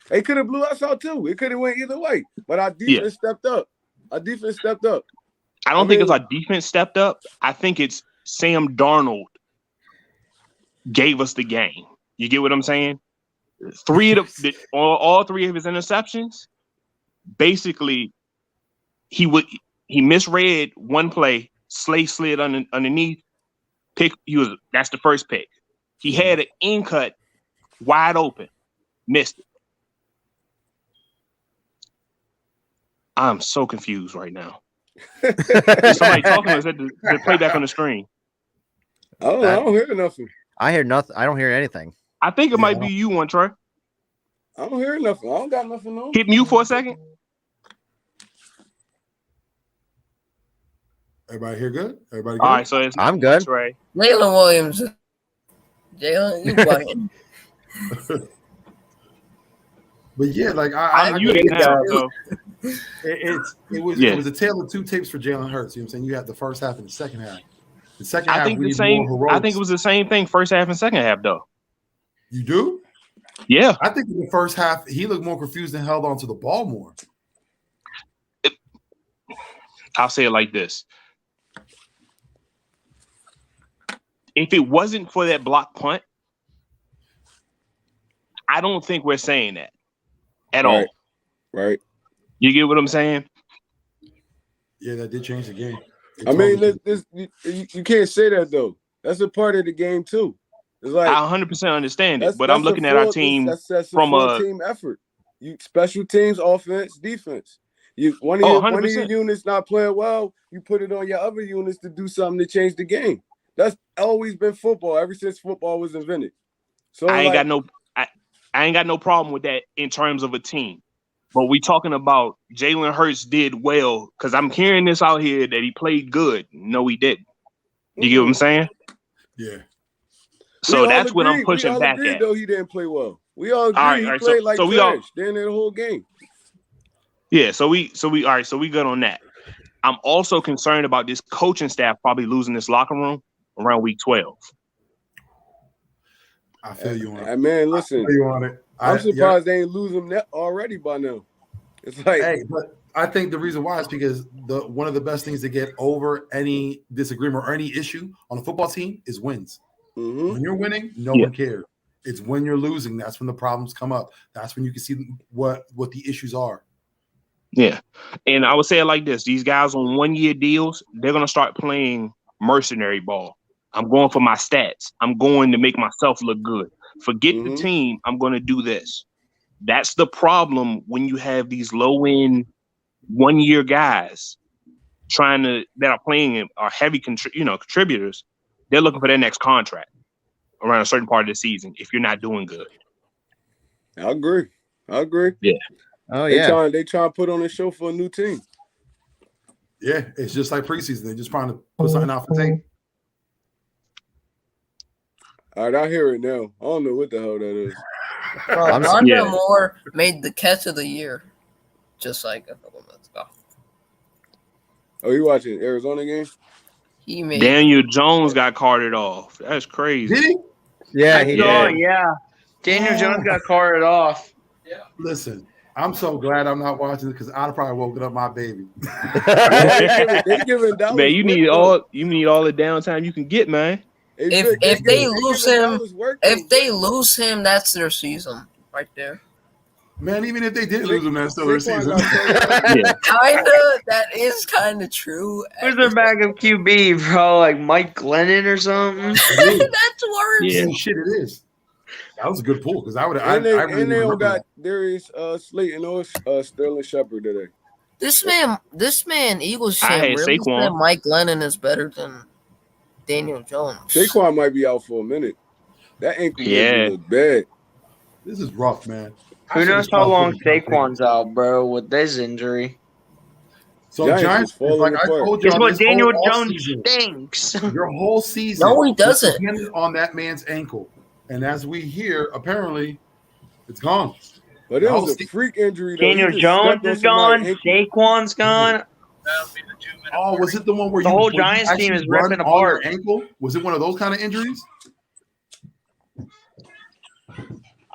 They could have blew us out too. It could have went either way. But our defense stepped up. I don't think it's our defense stepped up. I think it's Sam Darnold gave us the game. You get what I'm saying? All three of his interceptions, basically, he misread one play. Slay slid underneath. That's the first pick. He had an in cut wide open, missed it. I'm so confused right now. Is somebody talking or is that the playback on the screen? I don't hear nothing. I hear nothing. I don't hear anything. I think it might be you one, Troy. I don't hear nothing. I don't got nothing on. Hit mute for a second. Everybody here good? Everybody good? All right, so it's I'm good. Trey. Jalen Williams. Jalen, you bugging. But yeah, like You didn't have though. it was a tale of two tapes for Jalen Hurts. You know what I'm saying? You had the first half and the second half. The second half, I think we the need same. more heroics. I think it was the same thing first half and second half though. You do? Yeah. I think in the first half he looked more confused and held on to the ball more. I'll say it like this. If it wasn't for that block punt, I don't think we're saying that at all. Right. You get what I'm saying? Yeah, that did change the game. I mean, you can't say that though. That's a part of the game too. It's like I 100% understand it, but I'm looking at our team from a team effort. You special teams, offense, defense. One of your units not playing well, you put it on your other units to do something to change the game. That's always been football ever since football was invented. So I ain't got no problem with that in terms of a team. But we talking about Jalen Hurts did well because I'm hearing this out here that he played good. No, he didn't. You get what I'm saying? Yeah. So that's what I'm pushing back at. Though he didn't play well. We all agree he played like trash during the whole game. Yeah, so we good on that. I'm also concerned about this coaching staff probably losing this locker room around week 12. I feel you on it. Man, listen. I feel you on it. I'm surprised they ain't lose them already by now. It's like, hey, but I think the reason why is because one of the best things to get over any disagreement or any issue on a football team is wins. Mm-hmm. When you're winning, no one cares. It's when you're losing that's when the problems come up. That's when you can see what the issues are. Yeah, and I would say it like this: these guys on 1-year deals, they're gonna start playing mercenary ball. I'm going for my stats. I'm going to make myself look good. Forget the team. I'm going to do this. That's the problem when you have these low-end 1-year guys that are playing are heavy contributors. They're looking for their next contract around a certain part of the season if you're not doing good. I agree. Yeah. Oh yeah. They trying to put on a show for a new team. Yeah, it's just like preseason. They're just trying to put something out for tape. All right, I hear it now. I don't know what the hell that is. Rondell Moore made the catch of the year just like a couple months ago. Oh, you watching Arizona game? He made Daniel Jones got carted off. That's crazy. Did he? Yeah, he did. Yeah. Daniel Jones got carted off. Yeah. Listen, I'm so glad I'm not watching it because I'd have probably woken up my baby. They giving Dallas man, you need all the downtime you can get, man. If they lose him, that's their season right there. Man, even if they did lose him, that's still their season. That is kind of true. Who's their backup QB, bro? Like Mike Glennon or something? That's worse. Yeah, shit, it is. That was a good pull because I would. And they don't got Darius Slayton or Sterling Shepard today. This man, Eagles I fan had really Saquon. said Mike Glennon is better than Daniel Jones. Saquon might be out for a minute. That ankle look bad. This is rough, man. Who knows how long Saquon's out, bro, with this injury? So Giants like I told you, guess what? Daniel Jones stinks. Your whole season, No, he doesn't. depended on that man's ankle, and as we hear, apparently, it's gone. But it was a freak injury. Daniel Jones is gone. Saquon's gone. Oh, was it the one where the whole Giants team is ripping apart? Ankle? Was it one of those kind of injuries?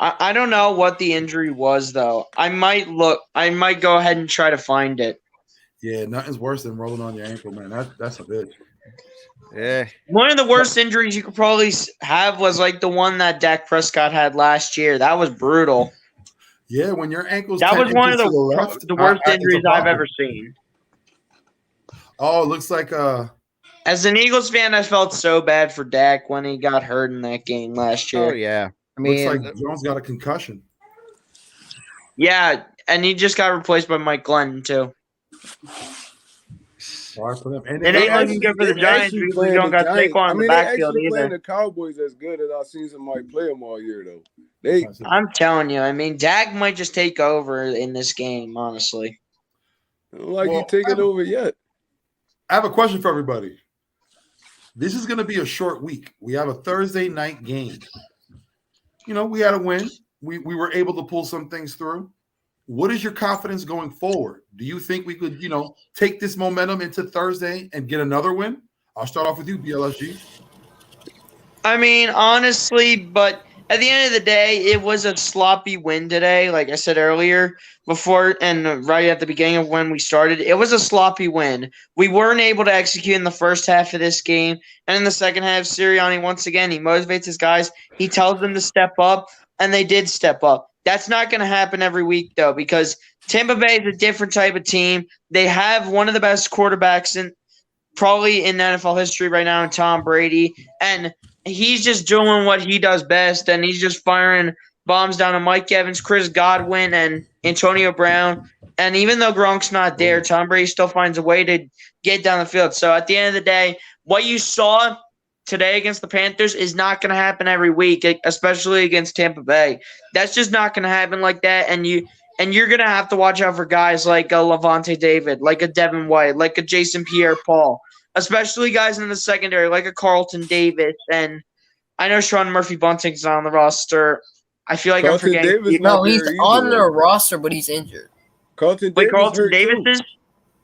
I don't know what the injury was, though. I might go ahead and try to find it. Yeah, nothing's worse than rolling on your ankle, man. That's a bitch. Yeah. One of the worst injuries you could probably have was like the one that Dak Prescott had last year. That was brutal. Yeah, when your ankle's that was one of the worst injuries I've ever seen. Oh, it looks like and As an Eagles fan, I felt so bad for Dak when he got hurt in that game last year. Oh yeah. I Looks mean, like Jones got a concussion. Yeah, and he just got replaced by Mike Glennon too. Sorry for them. And It ain't looking good for the Giants because we don't got Saquon in the backfield they actually playing either. the Cowboys as good as I've seen somebody play them all year, though. I'm telling you, I mean, Dak might just take over in this game, honestly. I don't like he taking over yet. I have a question for everybody. This is going to be a short week. We have a Thursday night game. You know, we had a win. We were able to pull some things through. What is your confidence going forward? Do you think we could, take this momentum into Thursday and get another win? I'll start off with you, BLSG. I mean, honestly, but at the end of the day, it was a sloppy win today. Like I said earlier, before and right at the beginning of when we started, it was a sloppy win. We weren't able to execute in the first half of this game. And in the second half, Sirianni, once again, he motivates his guys. He tells them to step up, and they did step up. That's not going to happen every week, though, because Tampa Bay is a different type of team. They have one of the best quarterbacks probably in NFL history right now in Tom Brady, and he's just doing what he does best, and he's just firing bombs down to Mike Evans, Chris Godwin, and Antonio Brown. And even though Gronk's not there, Tom Brady still finds a way to get down the field. So at the end of the day, what you saw today against the Panthers is not going to happen every week, especially against Tampa Bay. That's just not going to happen like that. And you're going to have to watch out for guys like a Levante David, like a Devin White, like a Jason Pierre-Paul, especially guys in the secondary like a Carlton Davis. And I know Sean Murphy-Bunting's not on the roster. I feel like Carlton I'm forgetting. Davis No, he's on their roster, but he's injured. Carlton Wait, Davis Carlton Davis too. is?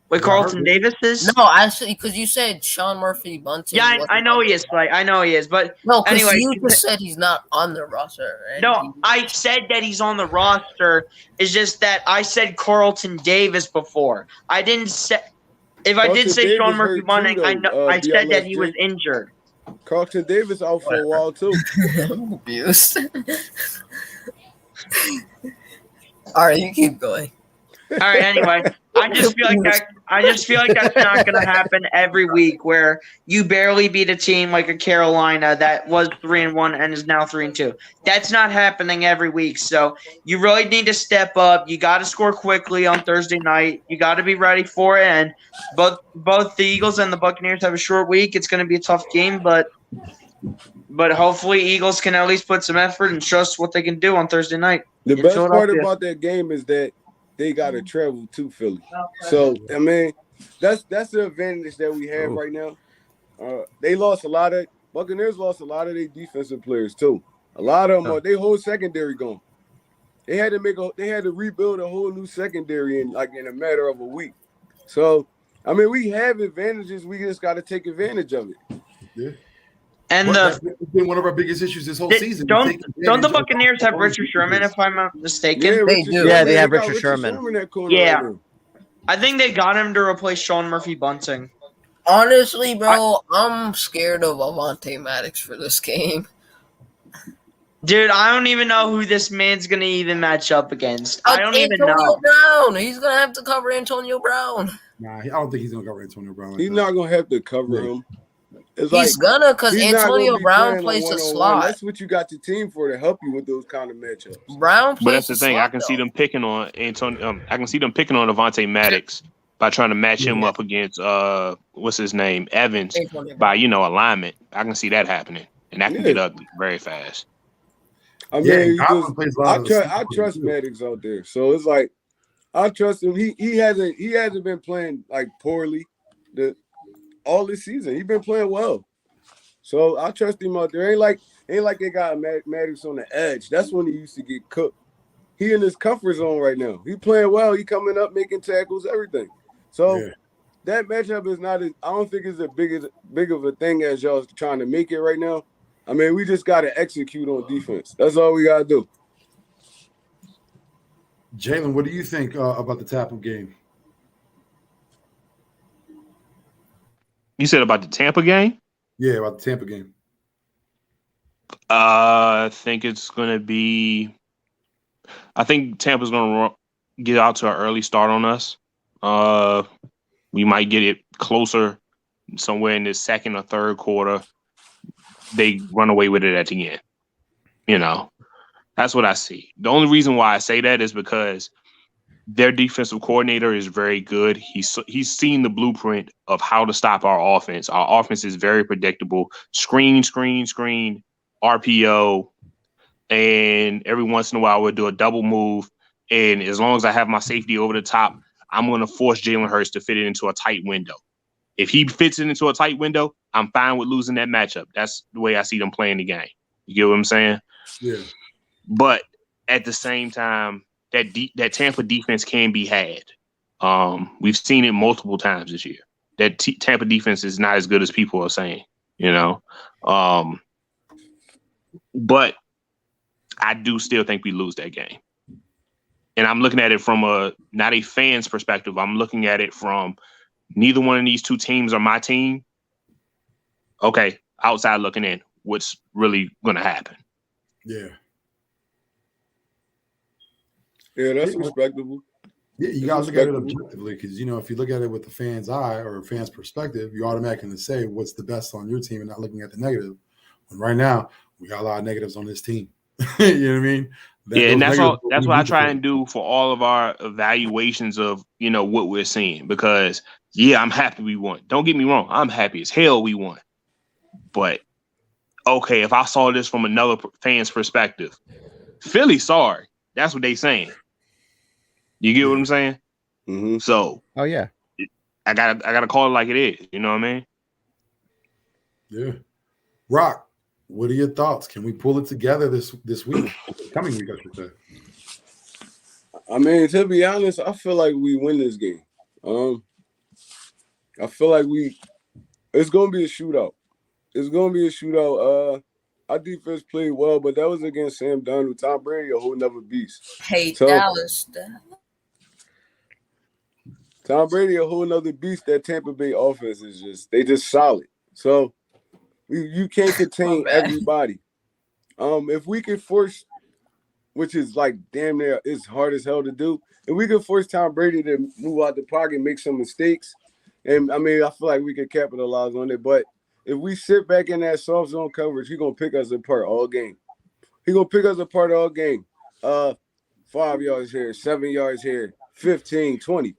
Wait, Carlton Davis is? No, actually, because you said Sean Murphy Bunting. Yeah, I know he is. Like, I know he is. But no, because anyway, you just said he's not on the roster. No, I said that he's on the roster. It's just that I said Carlton Davis before. I didn't say. If I did say Sean Murphy Bunting, I said that he was injured. Carlton Davis out for a while too. I'm abused. All right, you keep going. All right. Anyway, I just feel like that's not going to happen every week, where you barely beat a team like a Carolina that was 3-1 and is now 3-2. That's not happening every week. So you really need to step up. You got to score quickly on Thursday night. You got to be ready for it. And both the Eagles and the Buccaneers have a short week. It's going to be a tough game, but hopefully Eagles can at least put some effort and show us what they can do on Thursday night. The best part about that game is that they got to travel to Philly. So, I mean, that's the advantage that we have right now. Buccaneers lost a lot of their defensive players too. A lot of them their whole secondary gone. They had to rebuild a whole new secondary in a matter of a week. So, I mean, we have advantages. We just got to take advantage of it. Yeah. And that's been one of our biggest issues this whole season. Don't the Buccaneers have Richard Sherman, if I'm not mistaken? Yeah, they do. Yeah, they have Richard Sherman. Yeah. I think they got him to replace Sean Murphy-Bunting. Honestly, bro, I'm scared of Avonte Maddox for this game. Dude, I don't even know who this man's going to even match up against. I don't even know. Antonio Brown. He's going to have to cover Antonio Brown. Nah, I don't think he's going to cover Antonio Brown. He's not going to have to cover him. He's gonna, because Antonio Brown plays the slot. That's what you got your team for, to help you with those kind of matchups. Brown plays but that's the thing. slot, I can see them picking on Antonio. I can see them picking on Avonte Maddox by trying to match him up against what's his name, Evans, by alignment. I can see that happening, and that can get ugly very fast. I mean, I trust Maddox out there, so it's like I trust him. He hasn't been playing poorly all this season. He's been playing well, so I trust him out there. Ain't like they got Maddox on the edge. That's when he used to get cooked. He in his comfort zone right now. He playing well. He coming up, making tackles, everything. So that matchup is not. I don't think it's big of a thing as y'all trying to make it right now. I mean, we just got to execute on defense. That's all we got to do. Jalen, what do you think about the Tampa game? You said about the Tampa game? Yeah, about the Tampa game. I think it's going to be – I think Tampa's going to get out to an early start on us. We might get it closer somewhere in the second or third quarter, they run away with it at the end. You know, that's what I see. The only reason why I say that is because their defensive coordinator is very good. He's seen the blueprint of how to stop our offense. Our offense is very predictable. Screen, RPO, and every once in a while we'll do a double move. And as long as I have my safety over the top, I'm going to force Jalen Hurts to fit it into a tight window. If he fits it into a tight window, I'm fine with losing that matchup. That's the way I see them playing the game. You get what I'm saying? Yeah. But at the same time, that Tampa defense can be had. We've seen it multiple times this year. That Tampa defense is not as good as people are saying, you know. But I do still think we lose that game. And I'm looking at it from not a fan's perspective. I'm looking at it from neither one of these two teams are my team. Okay, outside looking in, what's really going to happen? Yeah. Yeah, that's respectable. Yeah, you got to look at it objectively because, you know, if you look at it with the fan's eye or a fan's perspective, you automatically say what's the best on your team and not looking at the negative. When right now, we got a lot of negatives on this team. You know what I mean? And that's all. That's what I try and do for all of our evaluations of, you know, what we're seeing. Because, yeah, I'm happy we won. Don't get me wrong. I'm happy as hell we won. But, okay, if I saw this from another fan's perspective, Philly sorry. That's what they saying. You get what I'm saying? Mm-hmm. So, oh yeah, I gotta call it like it is. You know what I mean? Yeah. Rock, what are your thoughts? Can we pull it together this week? Coming week, I should say. I mean, to be honest, I feel like we win this game. I feel like it's gonna be a shootout. It's gonna be a shootout. Our defense played well, but that was against Sam Darnold. Tom Brady, a whole nother beast. Dallas. Tom Brady, a whole nother beast. That Tampa Bay offense is they just solid. So you can't contain everybody. If we can force, which is like damn near, it's hard as hell to do. If we can force Tom Brady to move out the pocket, make some mistakes, and I mean, I feel like we can capitalize on it. But if we sit back in that soft zone coverage, he's gonna pick us apart all game. He's gonna pick us apart all game. 5 yards here, 7 yards here, 15, 20.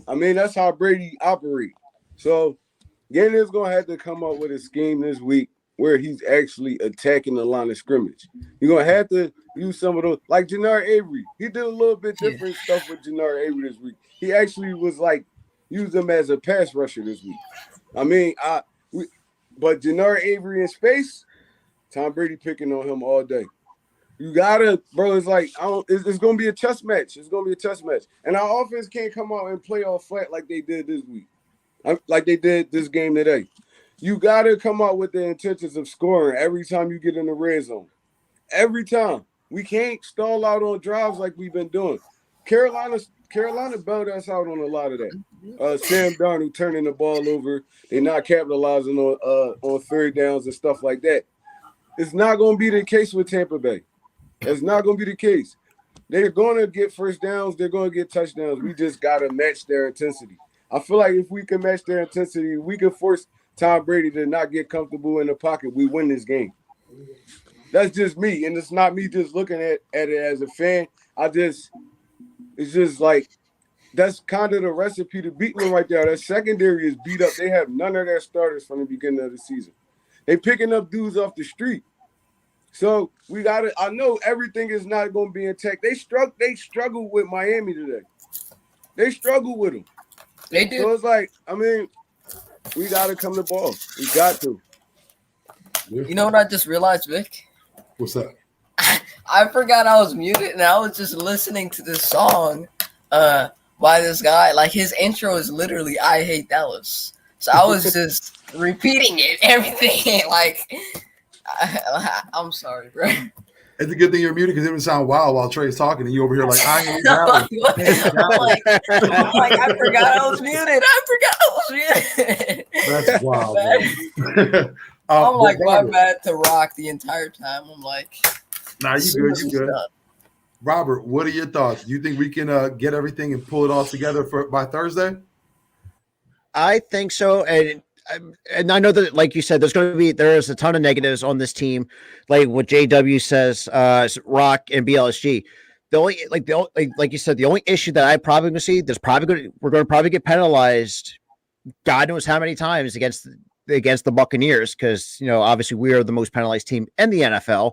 I mean, that's how Brady operates. So Gannon is going to have to come up with a scheme this week where he's actually attacking the line of scrimmage. You're going to have to use some of those, like Jannard Avery. He did a little bit different stuff with Jannard Avery this week. He actually was like, used him as a pass rusher this week. I mean, but Jannard Avery in space, Tom Brady picking on him all day. You gotta, bro. It's like it's gonna be a chess match. It's gonna be a chess match, and our offense can't come out and play all flat like they did this week, like they did this game today. You gotta come out with the intentions of scoring every time you get in the red zone. Every time. We can't stall out on drives like we've been doing. Carolina bailed us out on a lot of that. Sam Darnold turning the ball over. They're not capitalizing on third downs and stuff like that. It's not gonna be the case with Tampa Bay. That's not going to be the case. They're going to get first downs. They're going to get touchdowns. We just got to match their intensity. I feel like if we can match their intensity, we can force Tom Brady to not get comfortable in the pocket. We win this game. That's just me. And it's not me just looking at it as a fan. It's just like, that's kind of the recipe to beat them right there. That secondary is beat up. They have none of their starters from the beginning of the season. They picking up dudes off the street. So we got to. I know everything is not going to be intact. They struggled with Miami today. They struggled with them. They did. So it's like, I mean, we got to come to ball. We got to. You know what I just realized, Vic? What's that? I forgot I was muted, and I was just listening to this song by this guy. Like, his intro is literally "I Hate Dallas." So I was just repeating it, everything, like. I'm sorry, bro. It's a good thing you're muted because it would sound wild while Trey's talking and you over here like, I hate Dallas. I'm like, I forgot I was muted. That's wild. I'm like, my bad to Rock the entire time. I'm like, nah, you good. Robert, what are your thoughts? Do you think we can get everything and pull it all together by Thursday? I think so. And and I know that, like you said, there is a ton of negatives on this team, like what JW says, Rock and BLSG. Like you said, the only issue that I probably going to see, we're going to probably get penalized. God knows how many times against the Buccaneers, because obviously we are the most penalized team in the NFL.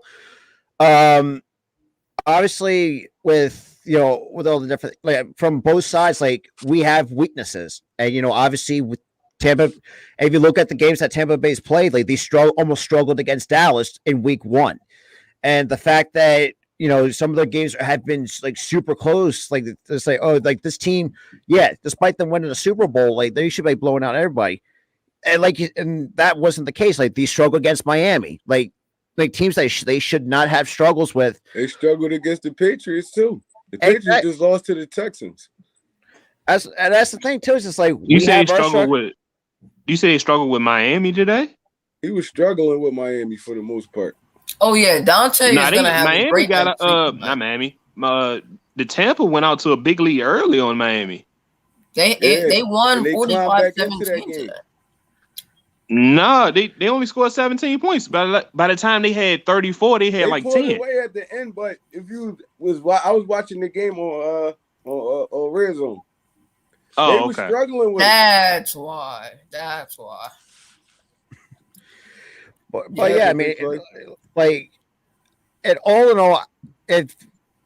Obviously with all the different, like, from both sides, like, we have weaknesses, and obviously with Tampa, if you look at the games that Tampa Bay's played, like, they almost struggled against Dallas in week 1, and the fact that some of their games have been like super close, like, to say, oh, like, this team, yeah, despite them winning the Super Bowl, like, they should be blowing out everybody, and that wasn't the case. Like, they struggled against Miami, like teams that they should not have struggles with. They struggled against the Patriots too. The Patriots just lost to the Texans. And that's the thing too. Is it's like, you say they struggled with Miami today? He was struggling with Miami for the most part. Oh yeah, Dante is gonna have Miami a great got not Miami. The Tampa went out to a big lead early on Miami. They won 45-17 today. No, they only scored 17 points. By the time they had 34, they had like 10. Away at the end, but I was watching the game on Red Zone. Oh, they were struggling with. That's why. But yeah, I mean, like, and all in all, it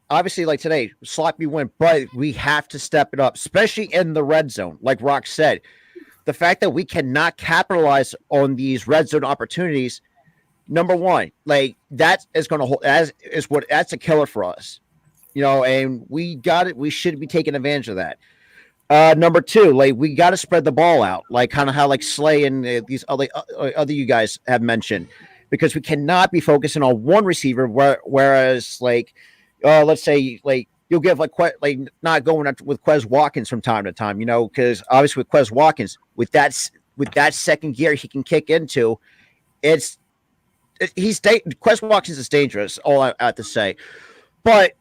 obviously, like, today, sloppy win, but we have to step it up, especially in the red zone. Like Rock said, the fact that we cannot capitalize on these red zone opportunities, number one, like, that is going to hold, that's a killer for us, and we should be taking advantage of that. Number two, like, we got to spread the ball out, like, kind of how, like, Slay and these other you guys have mentioned, because we cannot be focusing on one receiver, whereas, like, let's say, like, you'll give, like, not going with Quez Watkins from time to time, because obviously with Quez Watkins, with that second gear he can kick into, Quez Watkins is dangerous. All I have to say, but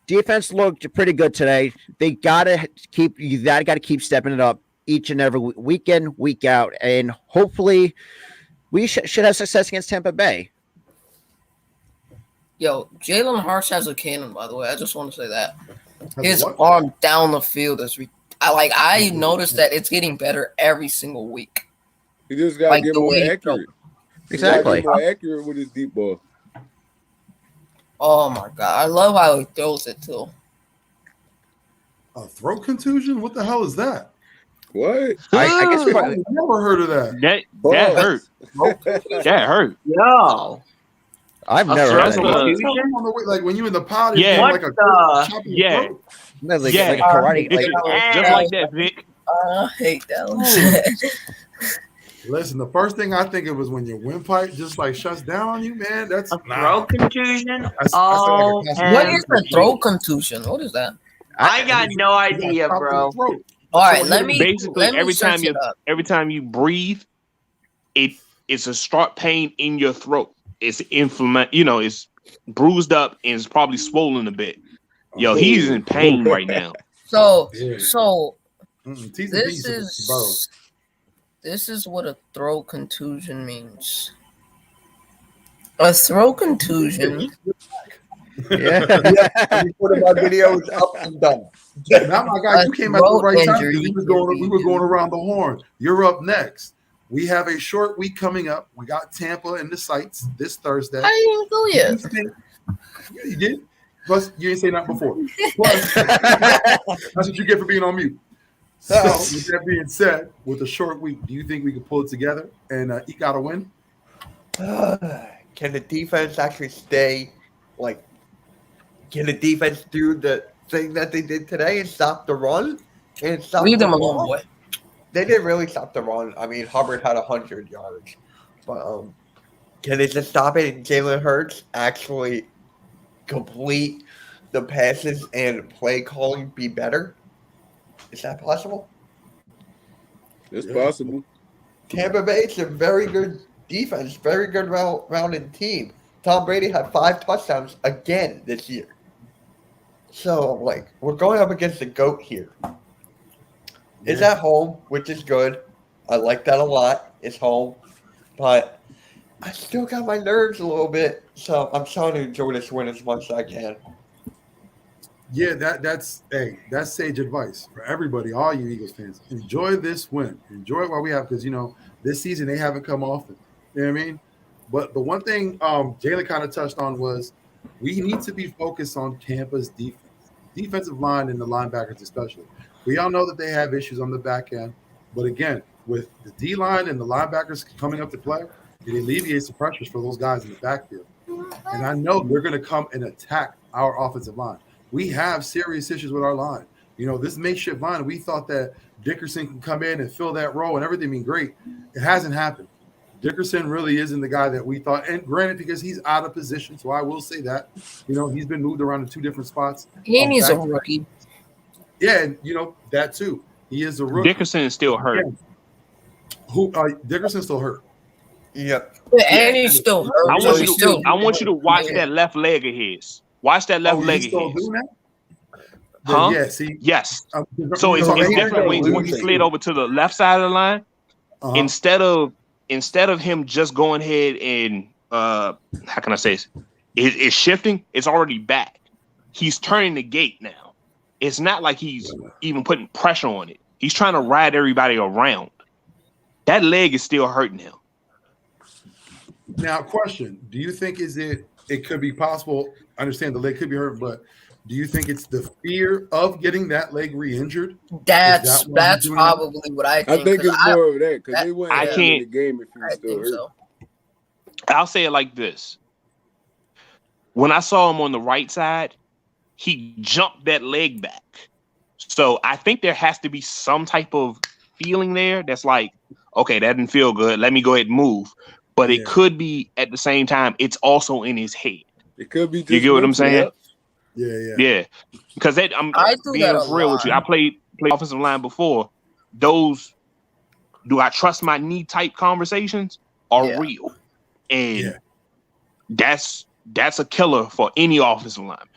defense looked pretty good today. They gotta keep stepping it up each and every week in, week out, and hopefully we should have success against Tampa Bay. Yo, Jalen Hurts has a cannon, by the way. I just want to say that. His arm down the field is I noticed that it's getting better every single week. He just got to get more accurate. Exactly. Get more accurate with his deep ball. Oh my god, I love how he throws it too. A throat contusion? What the hell is that? What? I guess I've never heard of that. That hurt. That hurt. Yo. I've never heard of that. Like when you in the pod, yeah, like a yeah. Like a karate, just like that, Vic. I hate that. Listen, the first thing I think of was when your windpipe just like shuts down on you, man. That's a throat contusion. What is a throat contusion? What is that? I got no idea, bro. All right, every time you breathe, it's a sharp pain in your throat. It's inflamed, it's bruised up and it's probably swollen a bit. Yo, he's in pain right now. So this is what a throat contusion means. A throat contusion. Yeah. One of my videos up and done. Now, my guy, you came at the right time. We were going around the horn. You're up next. We have a short week coming up. We got Tampa in the sights this Thursday. I didn't go yet. Yeah, you did. Plus, you didn't say that before. Plus, that's what you get for being on mute. So, with that being said, with a short week, do you think we can pull it together and eke out a win? Can the defense actually can the defense do the thing that they did today and stop the run? And stop Leave them alone, boy. They didn't really stop the run. I mean, Hubbard had 100 yards. But can they just stop it and Jalen Hurts actually complete the passes and play calling be better? Is that possible? It's possible. Tampa Bay is a very good defense, very good rounded team. Tom Brady had 5 touchdowns again this year. So, we're going up against the GOAT here. It's at home, which is good. I like that a lot. It's home. But I still got my nerves a little bit. So I'm trying to enjoy this win as much as I can. Yeah, that's sage advice for everybody, all you Eagles fans. Enjoy this win. Enjoy it while we have, because this season they haven't come often. You know what I mean? But the one thing Jalen kind of touched on was we need to be focused on Tampa's defensive line and the linebackers especially. We all know that they have issues on the back end, but again, with the D line and the linebackers coming up to play, it alleviates the pressures for those guys in the backfield. And I know they're going to come and attack our offensive line. We have serious issues with our line. This makeshift line, we thought that Dickerson can come in and fill that role and everything be great. It hasn't happened. Dickerson really isn't the guy that we thought. And granted, because he's out of position, so I will say that. He's been moved around in 2 different spots. He needs a rookie. Yeah, and that too. He is a rookie. Dickerson is still hurt. Dickerson's still hurt. Yep. And he's still hurt. I want you to watch that left leg of his. Watch that left leg of his. Huh? Yeah, see? Yes. So it's different when he slid over to the left side of the line. Instead of him just going ahead and how can I say this? It's shifting. It's already back. He's turning the gate now. It's not like he's even putting pressure on it. He's trying to ride everybody around. That leg is still hurting him. Now, question: do you think it could be possible? I understand the leg could be hurt, but do you think it's the fear of getting that leg re-injured? That's probably what I think. I think it's more of that because they wouldn't have in the game if he was still hurt. So. I'll say it like this. When I saw him on the right side, he jumped that leg back. So I think there has to be some type of feeling there that's like, okay, that didn't feel good. Let me go ahead and move. But it could be at the same time, it's also in his head. It could be. You get what I'm saying? Yeah. Because I'm being real with you. I played offensive line before. Those do I trust my knee type conversations are real, and that's a killer for any offensive lineman.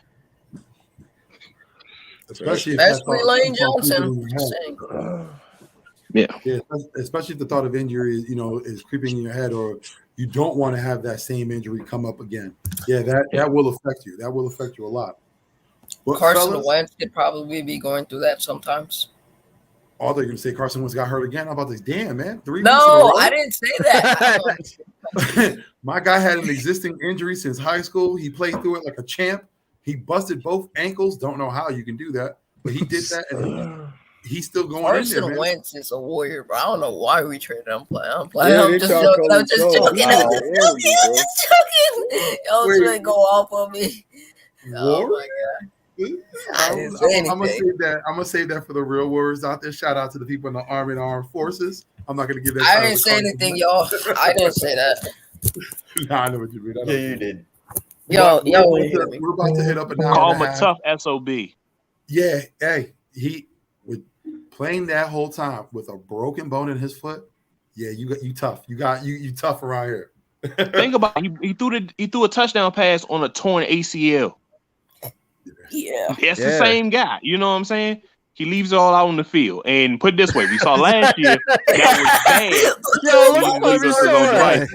Especially Lane Johnson. Yeah, especially if the thought of injury, is creeping in your head, or you don't want to have that same injury come up again. Yeah, that will affect you. That will affect you a lot. But Carson Wentz could probably be going through that sometimes. Oh, they're going to say Carson Wentz got hurt again. How about this? Damn, man. 3 weeks No, I didn't say that. My guy had an existing injury since high school. He played through it like a champ. He busted both ankles. Don't know how you can do that, but he did that, and he's still going Carson in there, man. Wentz is a warrior, bro. I don't know why we traded him. I'm just joking. I'm just joking. Y'all trying to go off on me. Oh my god. I'm gonna save that for the real words out there. Shout out to the people in the Army and Armed Forces. I'm not gonna give that. I didn't say anything, y'all. I didn't say that. Nah, I know what you mean. Yeah, you did. We're about to hit up an hour. Call him a tough SOB. Yeah, hey, he with playing that whole time with a broken bone in his foot. Yeah, you tough. You tough around here. Think about it. He threw a touchdown pass on a torn ACL. Yeah, it's the same guy. You know what I'm saying? He leaves it all out on the field. And put it this way, we saw last year that was bad.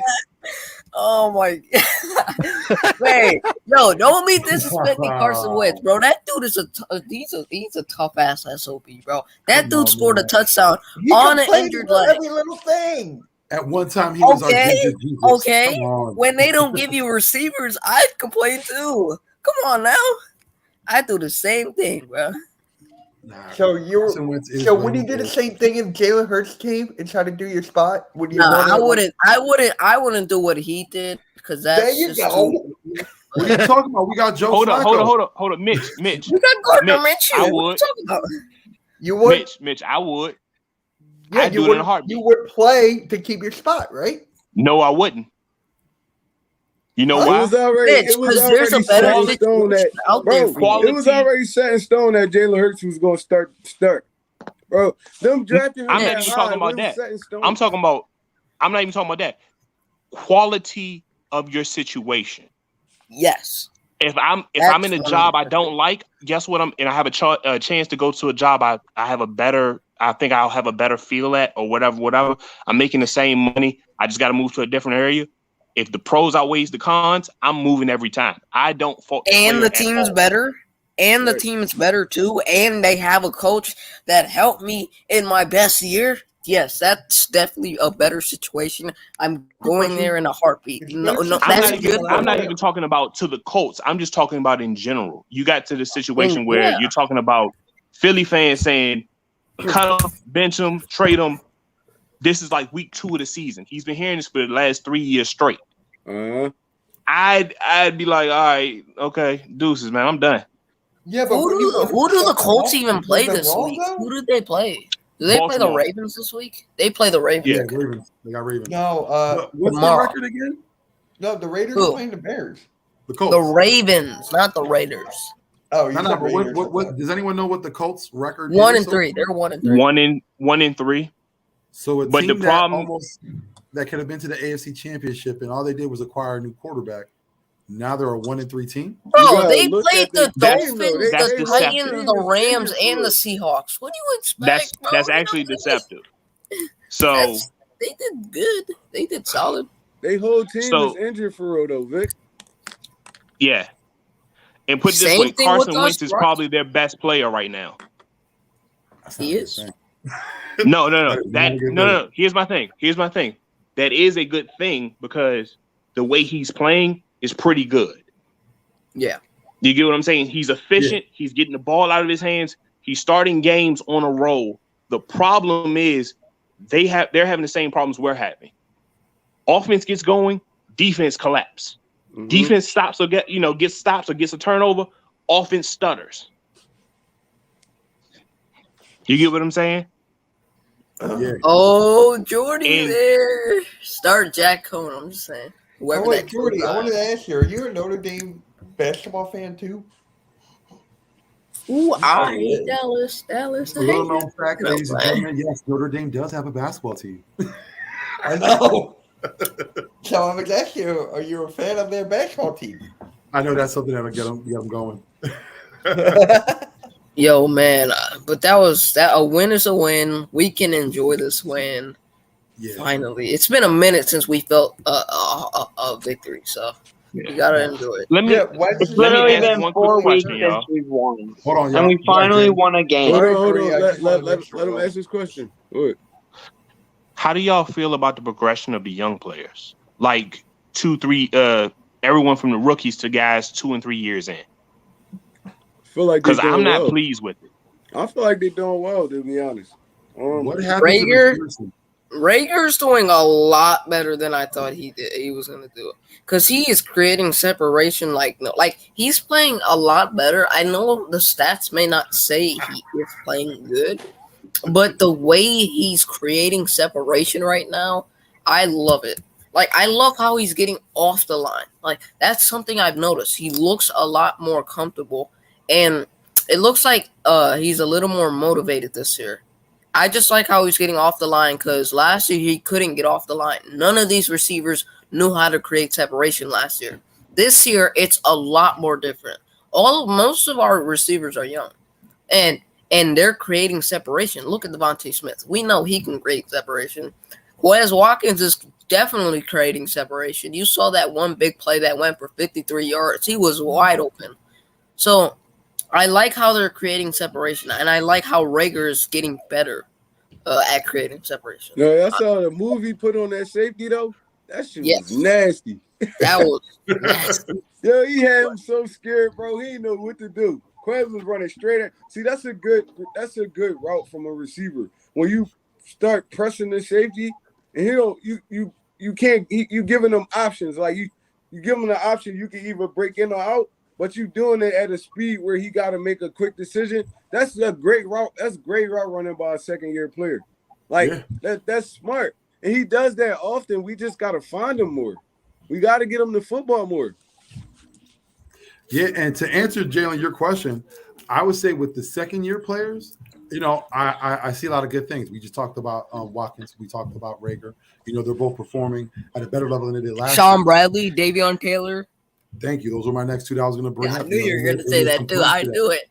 Oh my god! Wait, don't be disrespecting Carson Wentz, bro. That dude is he's a tough ass SOB, bro. That dude scored a touchdown on an injured leg. Every little thing. At one time, he was our ginger Jesus. Okay. When they don't give you receivers, I'd complain too. Come on now. I do the same thing, bro. Nah, so would you do the same thing if Jalen Hurts came and tried to do your spot? Would you? I wouldn't do what he did because that's there you go. What are you talking about? We got Joe. Hold up, Mitch. You got Gardner Minshew. I would. You would. Mitch, I would. Yeah, I'd do it in a heartbeat. You would play to keep your spot, right? No, I wouldn't. You know why? It was already set in stone that Jalen Hurts was going to start. Bro, them drafting him. I'm not even talking about that. I'm not even talking about that. Quality of your situation. Yes. If I'm in a job I don't like, guess what? I have a chance to go to a job I have a better I think I'll have a better feel at, or whatever. I'm making the same money. I just got to move to a different area. If the pros outweighs the cons, I'm moving every time. I don't fault the And player the team's at all. better. And the team is better too. And they have a coach that helped me in my best year. Yes, that's definitely a better situation. I'm going there in a heartbeat. No, I'm not even talking about to the Colts. I'm just talking about in general. You got to the situation where you're talking about Philly fans saying, cut him, bench him, trade him. This is like week 2 of the season. He's been hearing this for the last 3 years straight. I'd be like, all right, okay, deuces, man, I'm done. Yeah, but who do the Colts even play this week? Who did they play? Do they play the Ravens this week? They play the Ravens. Yeah, Ravens. They got Ravens. No, what's their record again? No, the Raiders are playing the Bears. The Colts. The Ravens, not the Raiders. Oh, no, but what does anyone know what the Colts record 1-3. is? They're 1-3. 1-3. So but the problem that could have been to the AFC Championship, and all they did was acquire a new quarterback. Now they're a 1-3 team. Bro, they played the Dolphins, the Titans, the Rams, and the Seahawks. What do you expect? That's actually deceptive. So they did good. They did solid. They whole team is injured for real though, Vic. Yeah. And put it this way, Carson Wentz is probably their best player right now. He is. No. Here's my thing. That is a good thing because the way he's playing is pretty good. Yeah. You get what I'm saying? He's efficient. Yeah. He's getting the ball out of his hands. He's starting games on a roll. The problem is they're having the same problems we're having. Offense gets going, defense collapse. Mm-hmm. Defense stops or gets stops or gets a turnover. Offense stutters. You get what I'm saying? Yeah. Oh, Jordy there. Start Jack Cohn. I'm just saying. Jordy, I wanted to ask you, are you a Notre Dame basketball fan too? Ooh, I hate Dallas. A little known fact, ladies and gentlemen, yes, Notre Dame does have a basketball team. I know. So I'm asking you, are you a fan of their basketball team? I know that's something that'll get them going. Yo, man, but a win is a win. We can enjoy this win. Yeah. Finally, it's been a minute since we felt a victory, so you gotta enjoy it. It's literally been 4 weeks since we've won. Hold on, and we finally won a game. Hold on. Let him ask this question. Go ahead. How do y'all feel about the progression of the young players? Like 2, 3, everyone from the rookies to guys 2 and 3 years in. Feel like because I'm not pleased with it. I feel like they're doing well, to be honest. What happened? Rager's doing a lot better than I thought he was going to do. Because he is creating separation like he's playing a lot better. I know the stats may not say he is playing good, but the way he's creating separation right now, I love it. Like, I love how he's getting off the line. Like, that's something I've noticed. He looks a lot more comfortable, and it looks like he's a little more motivated this year. I just like how he's getting off the line because last year he couldn't get off the line. None of these receivers knew how to create separation last year. This year, it's a lot more different. Most of our receivers are young, and they're creating separation. Look at Devontae Smith. We know he can create separation. Wes Watkins is definitely creating separation. You saw that one big play that went for 53 yards. He was wide open. So I like how they're creating separation, and I like how Rager is getting better at creating separation. No, I saw the movie put on that safety, though. That shit was nasty. That was nasty. Yo, he had him so scared, bro. He didn't know what to do. Quez was running straight at. See, that's a good route from a receiver. When you start pressing the safety, and you can't. You giving them options. Like you give him the option. You can either break in or out. But you doing it at a speed where he got to make a quick decision. That's a great route. That's great route running by a second-year player. Like, that's smart. And he does that often. We just got to find him more. We got to get him the football more. Yeah, and to answer, Jalen, your question, I would say with the second-year players, I see a lot of good things. We just talked about Watkins. We talked about Rager. They're both performing at a better level than they did last year. Sean Bradley, Davion Taylor. Thank you. Those were my next two that I was going to bring Yeah, I up. knew you were going to say that too. I knew it.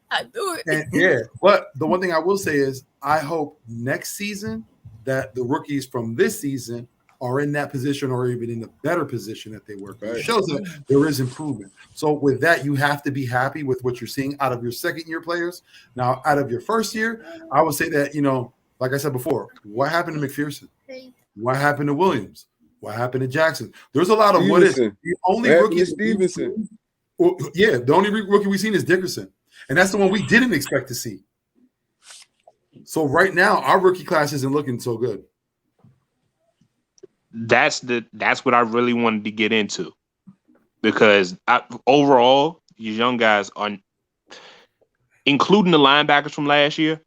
And, yeah, but the one thing I will say is I hope next season that the rookies from this season are in that position or even in a better position that they were. Right. It shows that there is improvement. So with that, you have to be happy with what you're seeing out of your second-year players. Now, out of your first year, I would say that, like I said before, what happened to McPherson? What happened to Williams? What happened to Jackson? There's a lot of what is. The only rookie Stevenson. The only rookie we've seen is Dickerson. And that's the one we didn't expect to see. So right now, our rookie class isn't looking so good. That's what I really wanted to get into, because overall, these young guys are, including the linebackers from last year,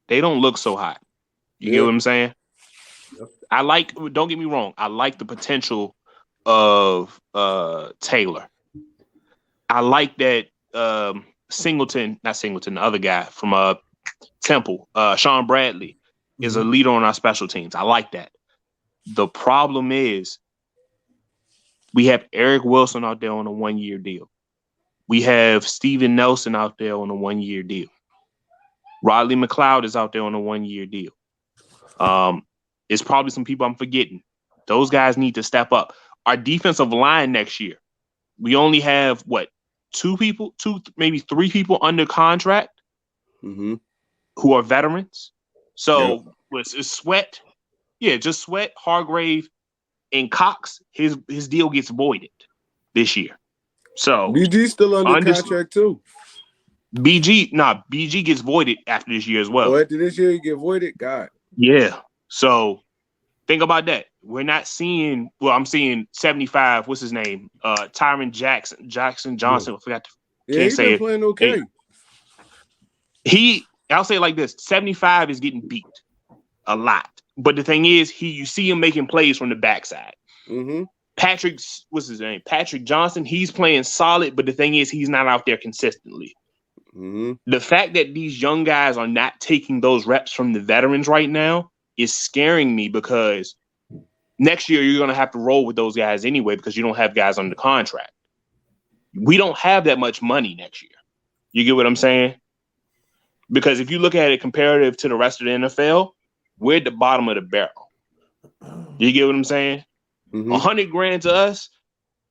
they don't look so hot. You get what I'm saying? Yep. Don't get me wrong, I like the potential of Taylor. I like that not Singleton, the other guy from Temple, Sean Bradley, is a leader on our special teams. I like that. The problem is we have Eric Wilson out there on a 1-year deal. We have Steven Nelson out there on a 1-year deal. Rodley McLeod is out there on a 1-year deal. It's probably some people I'm forgetting. Those guys need to step up. Our defensive line next year, we only have, two, maybe three people under contract who are veterans. So it's Sweat. Yeah, just Sweat, Hargrave, and Cox. His deal gets voided this year. So BG's still under contract too. BG gets voided after this year as well. Oh, after this year, you get voided? God. Yeah. So think about that. We're not seeing. Well, I'm seeing 75. What's his name? Tyron Jackson Johnson. I forgot. Can't say been it. Playing okay. I'll say it like this: 75 is getting beat a lot. But the thing is, you see him making plays from the backside. What's his name? Patrick Johnson. He's playing solid, but the thing is, he's not out there consistently. The fact that these young guys are not taking those reps from the veterans right now is scaring me, because next year you're going to have to roll with those guys anyway, because you don't have guys under contract. We don't have that much money next year. You get what I'm saying? Because if you look at it comparative to the rest of the NFL, we're at the bottom of the barrel. You get what I'm saying? $100,000 to us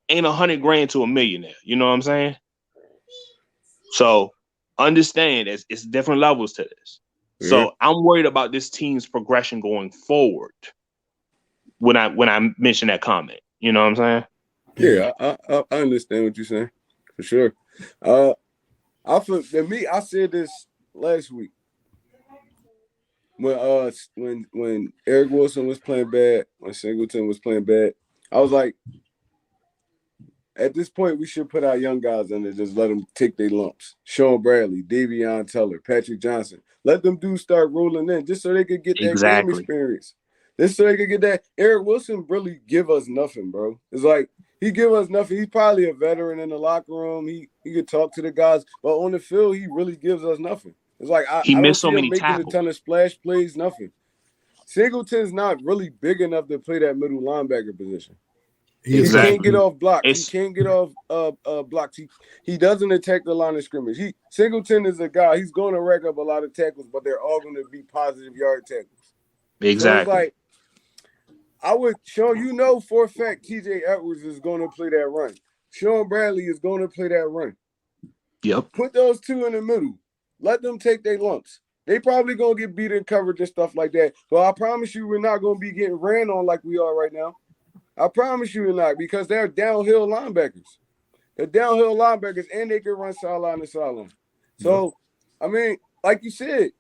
ain't $100,000 to a millionaire. You know what I'm saying? So understand it's different levels to this. So I'm worried about this team's progression going forward when I mention that comment. You know what I'm saying? Yeah, I understand what you're saying for sure. I said this last week when Eric Wilson was playing bad, when Singleton was playing bad. I was like, at this point, we should put our young guys in there, just let them take their lumps. Sean Bradley, Davion Teller, Patrick Johnson. Let them dudes start rolling in just so they could get that game experience. Just so they could get that. Eric Wilson really give us nothing, bro. It's like he give us nothing. He's probably a veteran in the locker room. He could talk to the guys, but on the field, he really gives us nothing. It's like I don't see him making a ton of splash plays, nothing. Singleton's not really big enough to play that middle linebacker position. He can't get off blocks. He can't get off blocks. He doesn't attack the line of scrimmage. Singleton is a guy. He's going to rack up a lot of tackles, but they're all going to be positive yard tackles. Exactly. So it's like I would show for a fact TJ Edwards is going to play that run. Sean Bradley is going to play that run. Yep. Put those two in the middle. Let them take their lumps. They probably going to get beat in coverage and stuff like that. But I promise you, we're not going to be getting ran on like we are right now. I promise you we're not, because they're downhill linebackers. They're downhill linebackers, and they can run sideline to sideline. So, I mean, like you said,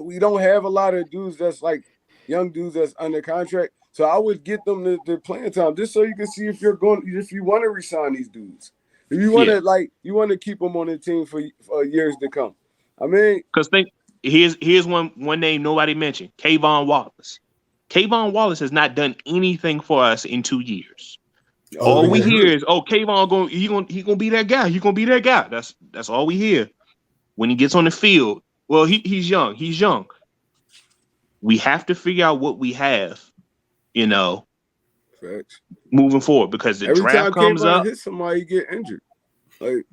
we don't have a lot of dudes that's like young dudes that's under contract. So I would get them the playing time just so you can see if you want to resign these dudes. If you want to you want to keep them on the team for years to come. I mean, because here's one name nobody mentioned: Kayvon Wallace. Kayvon Wallace has not done anything for us in 2 years. All we hear is, Kayvon he gonna be that guy. He gonna be that guy. That's all we hear. When he gets on the field, well, he's young. He's young. We have to figure out what we have, Facts. moving forward, because the every draft time comes Kayvon up. hit somebody, get injured. Like,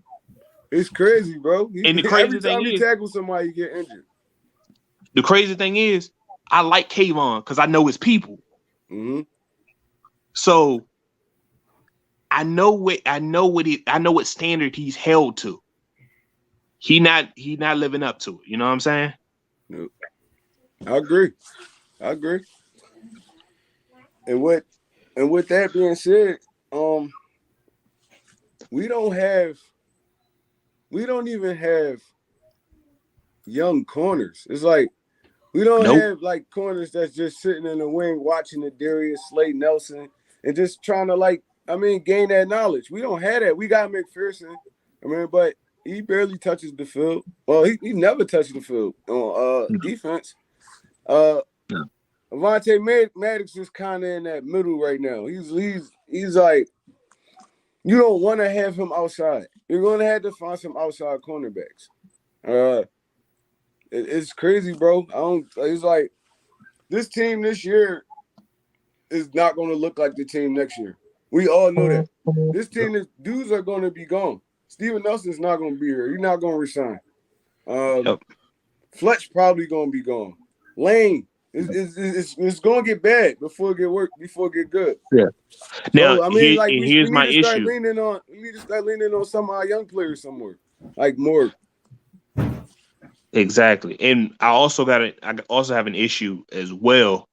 it's crazy, bro. And the crazy Every thing time he is, tackles somebody, he get injured. the crazy thing is, I like Kayvon because I know his people. Mm-hmm. So I know what standard he's held to. He not living up to it. You know what I'm saying? No. I agree. And with that being said, we don't even have young corners. It's like we don't have like corners that's just sitting in the wing watching the Darius Slay Nelson and just trying to gain that knowledge. We don't have that. We got McPherson. But he barely touches the field. Well, he never touched the field on defense. Avonte Maddox is kind of in that middle right now. He's like, you don't want to have him outside. You're going to have to find some outside cornerbacks. It's crazy, bro. It's like this team this year is not going to look like the team next year. We all know that. This team, dudes are going to be gone. Steven Nelson's not going to be here. He's not going to resign. Fletch probably going to be gone. Lane, it's going to get bad before it get good. Yeah. Now, we here's my need to start issue. leaning on some of our young players somewhere, like more. Exactly, and I also have an issue as well.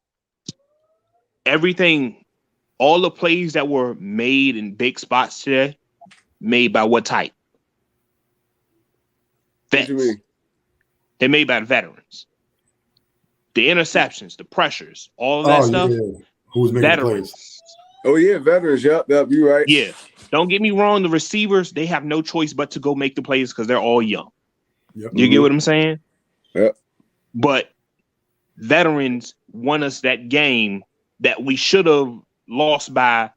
All the plays that were made in big spots today, made by what type? Vets. What you mean? They're made by veterans. The interceptions, the pressures, all of that stuff. Yeah. Who's making Veterans. plays? Oh yeah, veterans. Yep, you're right. Yeah, don't get me wrong. The receivers, they have no choice but to go make the plays because they're all young. Yep. You get what I'm saying? Yep. But veterans won us that game that we should have lost by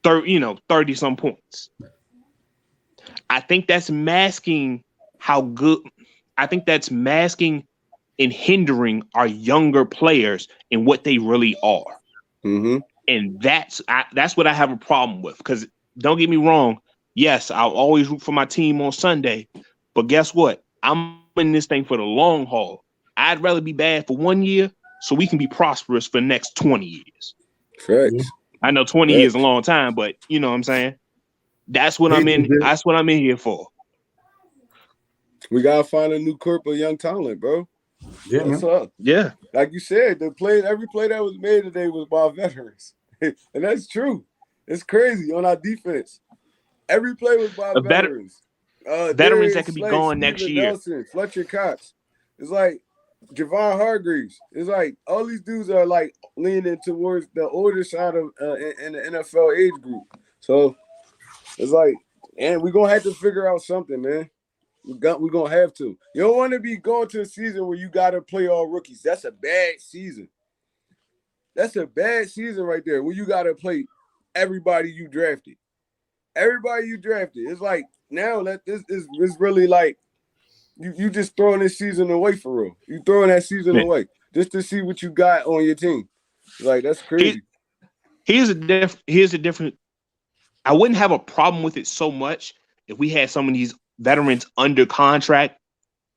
30 some points. I think that's masking how good. I think that's masking and hindering our younger players in what they really are. Mm-hmm. And that's what I have a problem with. Because don't get me wrong. Yes, I'll always root for my team on Sunday. But guess what? I'm in this thing for the long haul. I'd rather be bad for 1 year so we can be prosperous for the next 20 years. Facts. I know 20 years is a long time, but you know what I'm saying? That's what I'm in. That's what I'm in here for. We gotta find a new corp of young talent, bro. Yeah, What's man. up? Yeah. Like you said, every play that was made today was by veterans. And that's true. It's crazy on our defense. Every play was by veterans. Veterans that could be gone next year. Nelson, Fletcher Cox. It's like Javon Hargreaves. It's like all these dudes are like leaning towards the older side of in the NFL age group. So it's like, and we're gonna have to figure out something, man. We're gonna have to. You don't want to be going to a season where you gotta play all rookies. That's a bad season. That's a bad season right there. Where you gotta play everybody you drafted. Everybody you drafted. It's like now that this is really like you just throwing this season away for real. You throwing that season away just to see what you got on your team. Like that's crazy. Here's a different. I wouldn't have a problem with it so much if we had some of these veterans under contract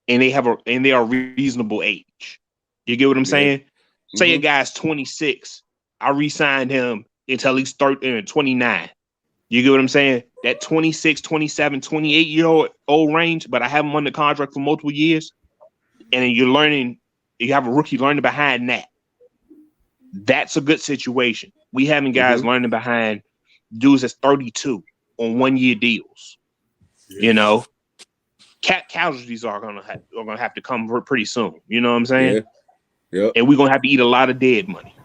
and they are reasonable age. You get what I'm saying? Mm-hmm. Say a guy's 26, I re-signed him until he's 29. You get what I'm saying? That 26, 27, 28-year-old range, but I have him under contract for multiple years. And then you have a rookie learning behind that. That's a good situation. We having guys learning behind dudes that's 32 on 1-year deals. Yeah. You know, casualties are gonna have to come pretty soon. You know what I'm saying? Yeah. And we're gonna have to eat a lot of dead money.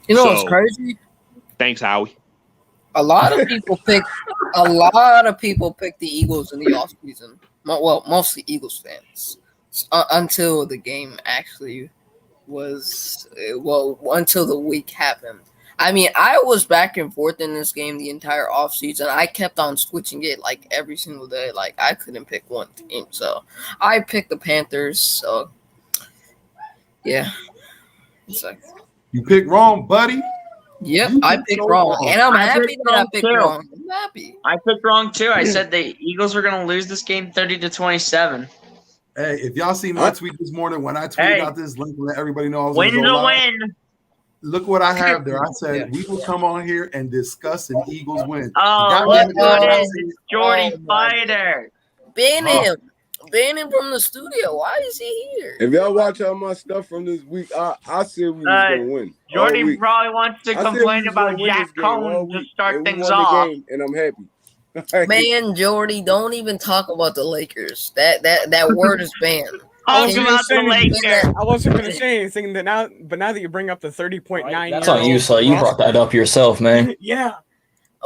You know what's crazy? Thanks, Howie. A lot of people pick the Eagles in the offseason. Well, mostly Eagles fans. Until the game actually was until the week happened. I mean, I was back and forth in this game the entire offseason. I kept on switching it like every single day. Like I couldn't pick one team. So I picked the Panthers. So yeah. It's like you picked wrong, buddy. Yep, I picked wrong, and I'm happy that I picked wrong. I'm happy. I picked wrong too. I said the Eagles were going to lose this game 30-27. Hey, if y'all see my tweet this morning when I tweeted out this link to let everybody know I was win the win. Look what I have there. I said we will come on here and discuss an Eagles win. Oh, look what it is. It's Jordy Fighter. Ban him from the studio. Why is he here? If y'all watch all my stuff from this week, I said we was gonna win. Jordy probably wants to complain about Jack Cohn to start things off. And I'm happy. Man, Jordy, don't even talk about the Lakers. That word is banned. I wasn't going to say anything, but now that you bring up the 30.9, that's on you, so you brought that up yourself, man. Yeah.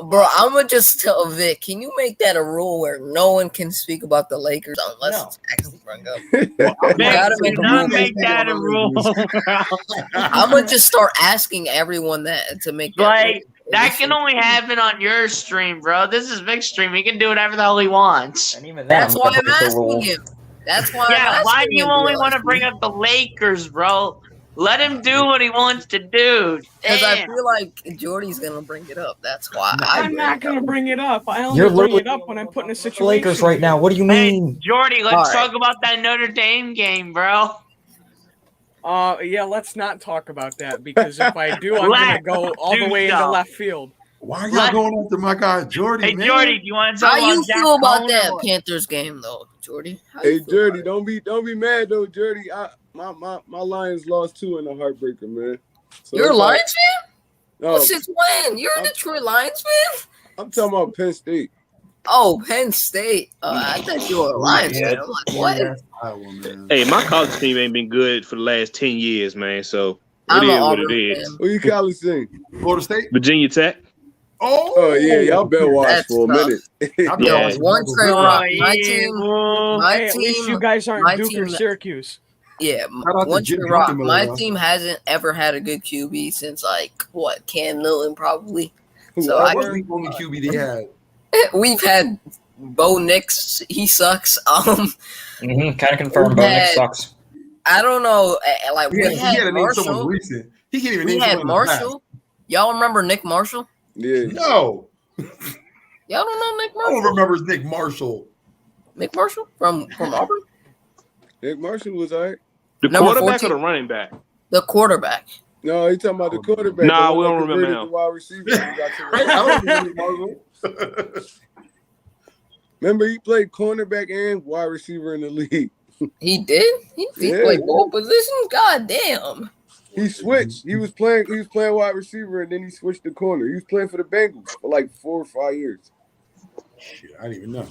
Bro, I'm going to just tell Vic, can you make that a rule where no one can speak about the Lakers unless it's actually brought up? Make that a rule. I'm going to just start asking everyone that to make that like, that can only happen on your stream, bro. This is Vic's stream. He can do whatever the hell he wants. And even that's why I'm asking him. That's why. Yeah, why do you only want to bring up the Lakers, bro? Let him do what he wants to do. Because I feel like Jordy's gonna bring it up. That's why I'm not gonna bring it up. I only bring it up when I'm put in a situation. Lakers right now. What do you mean, Jordy? Let's talk about that Notre Dame game, bro. Yeah, let's not talk about that because if I do, I'm gonna go all the way into left field. Why are y'all going after my guy Jordy? Hey, Jordy, do you want to talk about How you feel about that Panthers game, though, Jordy? Hey, Jordy, don't be mad though, Jordy. My Lions lost 2 in a heartbreaker, man. So you're a Lions fan? No, well, since when? You're a Detroit Lions fan? I'm talking about Penn State. Oh, Penn State. I thought you were a Lions fan. I'm like, what? Hey, my college team ain't been good for the last 10 years, man. So it is what it is. Who you college team? Florida State? Virginia Tech. Oh yeah, y'all been watch for a minute. Yeah, one straight rock. My team. At least you guys aren't Duke or Syracuse. Yeah, one straight rock. My team hasn't ever had a good QB since Cam Newton probably. So I was the only QB they had. We've had Bo Nix. He sucks. Kind of confirmed. Bo Nix sucks. I don't know. Like we had Marshall. Recent. He can't even name someone. Marshall. Y'all remember Nick Marshall? Yeah. No. Y'all don't know Nick Marshall? I don't remember Nick Marshall. Nick Marshall from Auburn? Nick Marshall was all right. The quarterback or the running back? The quarterback. No, he's talking about the quarterback. Nah, we don't remember him. Wide receiver. I don't remember Marshall. Remember, he played cornerback and wide receiver in the league. He did? He played both positions? God damn. He switched. He was playing wide receiver, and then he switched to corner. He was playing for the Bengals for like 4 or 5 years. Shit, I didn't even know.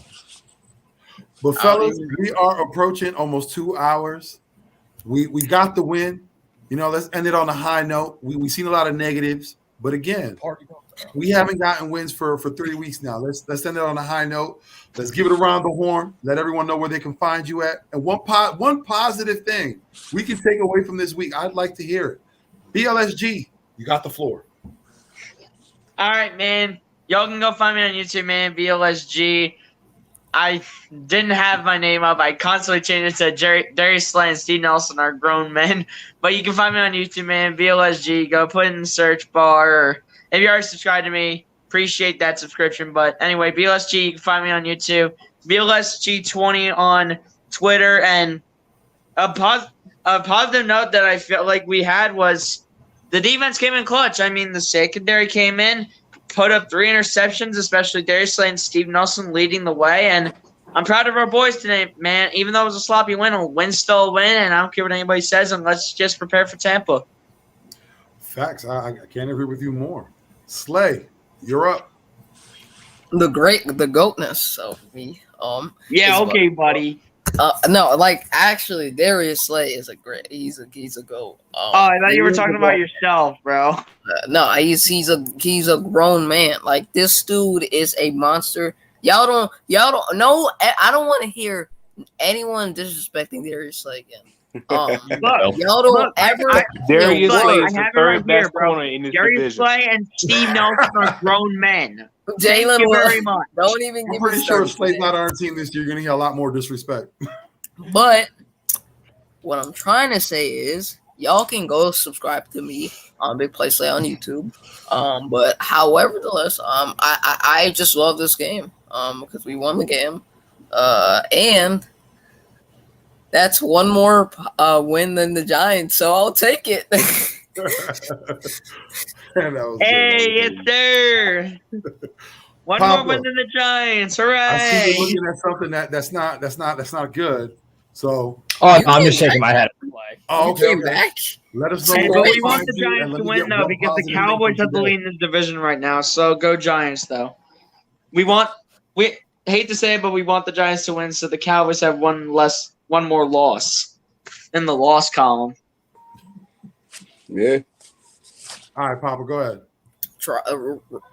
But fellas, we are approaching almost 2 hours. We got the win. You know, let's end it on a high note. We've seen a lot of negatives, but again, we haven't gotten wins for 3 weeks now. Let's end it on a high note. Let's give it around the horn. Let everyone know where they can find you at. And one positive thing we can take away from this week, I'd like to hear it. BLSG, you got the floor. All right, man. Y'all can go find me on YouTube, man. BLSG. I didn't have my name up. I constantly changed it to Darius Slay and Steve Nelson are grown men. But you can find me on YouTube, man. BLSG. Go put it in the search bar. Or if you already subscribed to me, appreciate that subscription. But anyway, BLSG, you can find me on YouTube. BLSG20 on Twitter. And a positive note that I felt like we had was the defense came in clutch. I mean, the secondary came in, put up 3 interceptions, especially Darius Slay and Steve Nelson leading the way. And I'm proud of our boys today, man. Even though it was a sloppy win, a win's still a win, and I don't care what anybody says, and let's just prepare for Tampa. Facts. I can't agree with you more. Slay, you're up. The goatness. So me. Yeah, okay, buddy. No, like actually, Darius Slay is he's a goat. I thought you were talking about yourself, bro. No, he's a grown man. Like this dude is a monster. Y'all don't know. I don't want to hear anyone disrespecting Darius Slay again. Y'all don't ever. Darius Slay is the third best corner in this division. Darius Slay and Steve Nelson are grown men. Jalen, thank you very much. Don't even. I'm pretty sure if Slay's not on our team this year, you're gonna hear a lot more disrespect. But what I'm trying to say is, y'all can go subscribe to me on Big Play Slay on YouTube. But however, I just love this game. Because we won the game. And that's one more win than the Giants, so I'll take it. Hey, yes, sir. One Papa, more win than the Giants. Hooray! I see you looking at something that's not good. So I'm just shaking my head. Oh, okay. Came back. Let us know. Hey, what but we you want find the you, and Giants let to me win get though one because the positive Cowboys thing have the from lead in this division right now. So go Giants though. We hate to say it, but we want the Giants to win so the Cowboys have one more loss in the loss column. Yeah. All right, Papa, go ahead.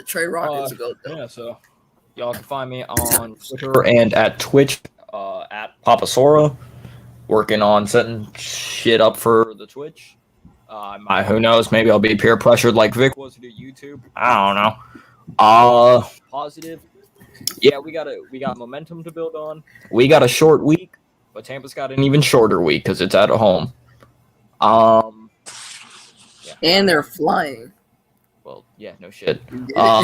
Trey Rockets to go. Yeah, so y'all can find me on Twitter and at Twitch at Papasora, working on setting shit up for the Twitch. Who knows? Maybe I'll be peer pressured like Vic was to do YouTube. I don't know. Positive. Yeah, we got momentum to build on. We got a short week, but Tampa's got an even shorter week because it's at home. And they're flying. Well, yeah, no shit. For a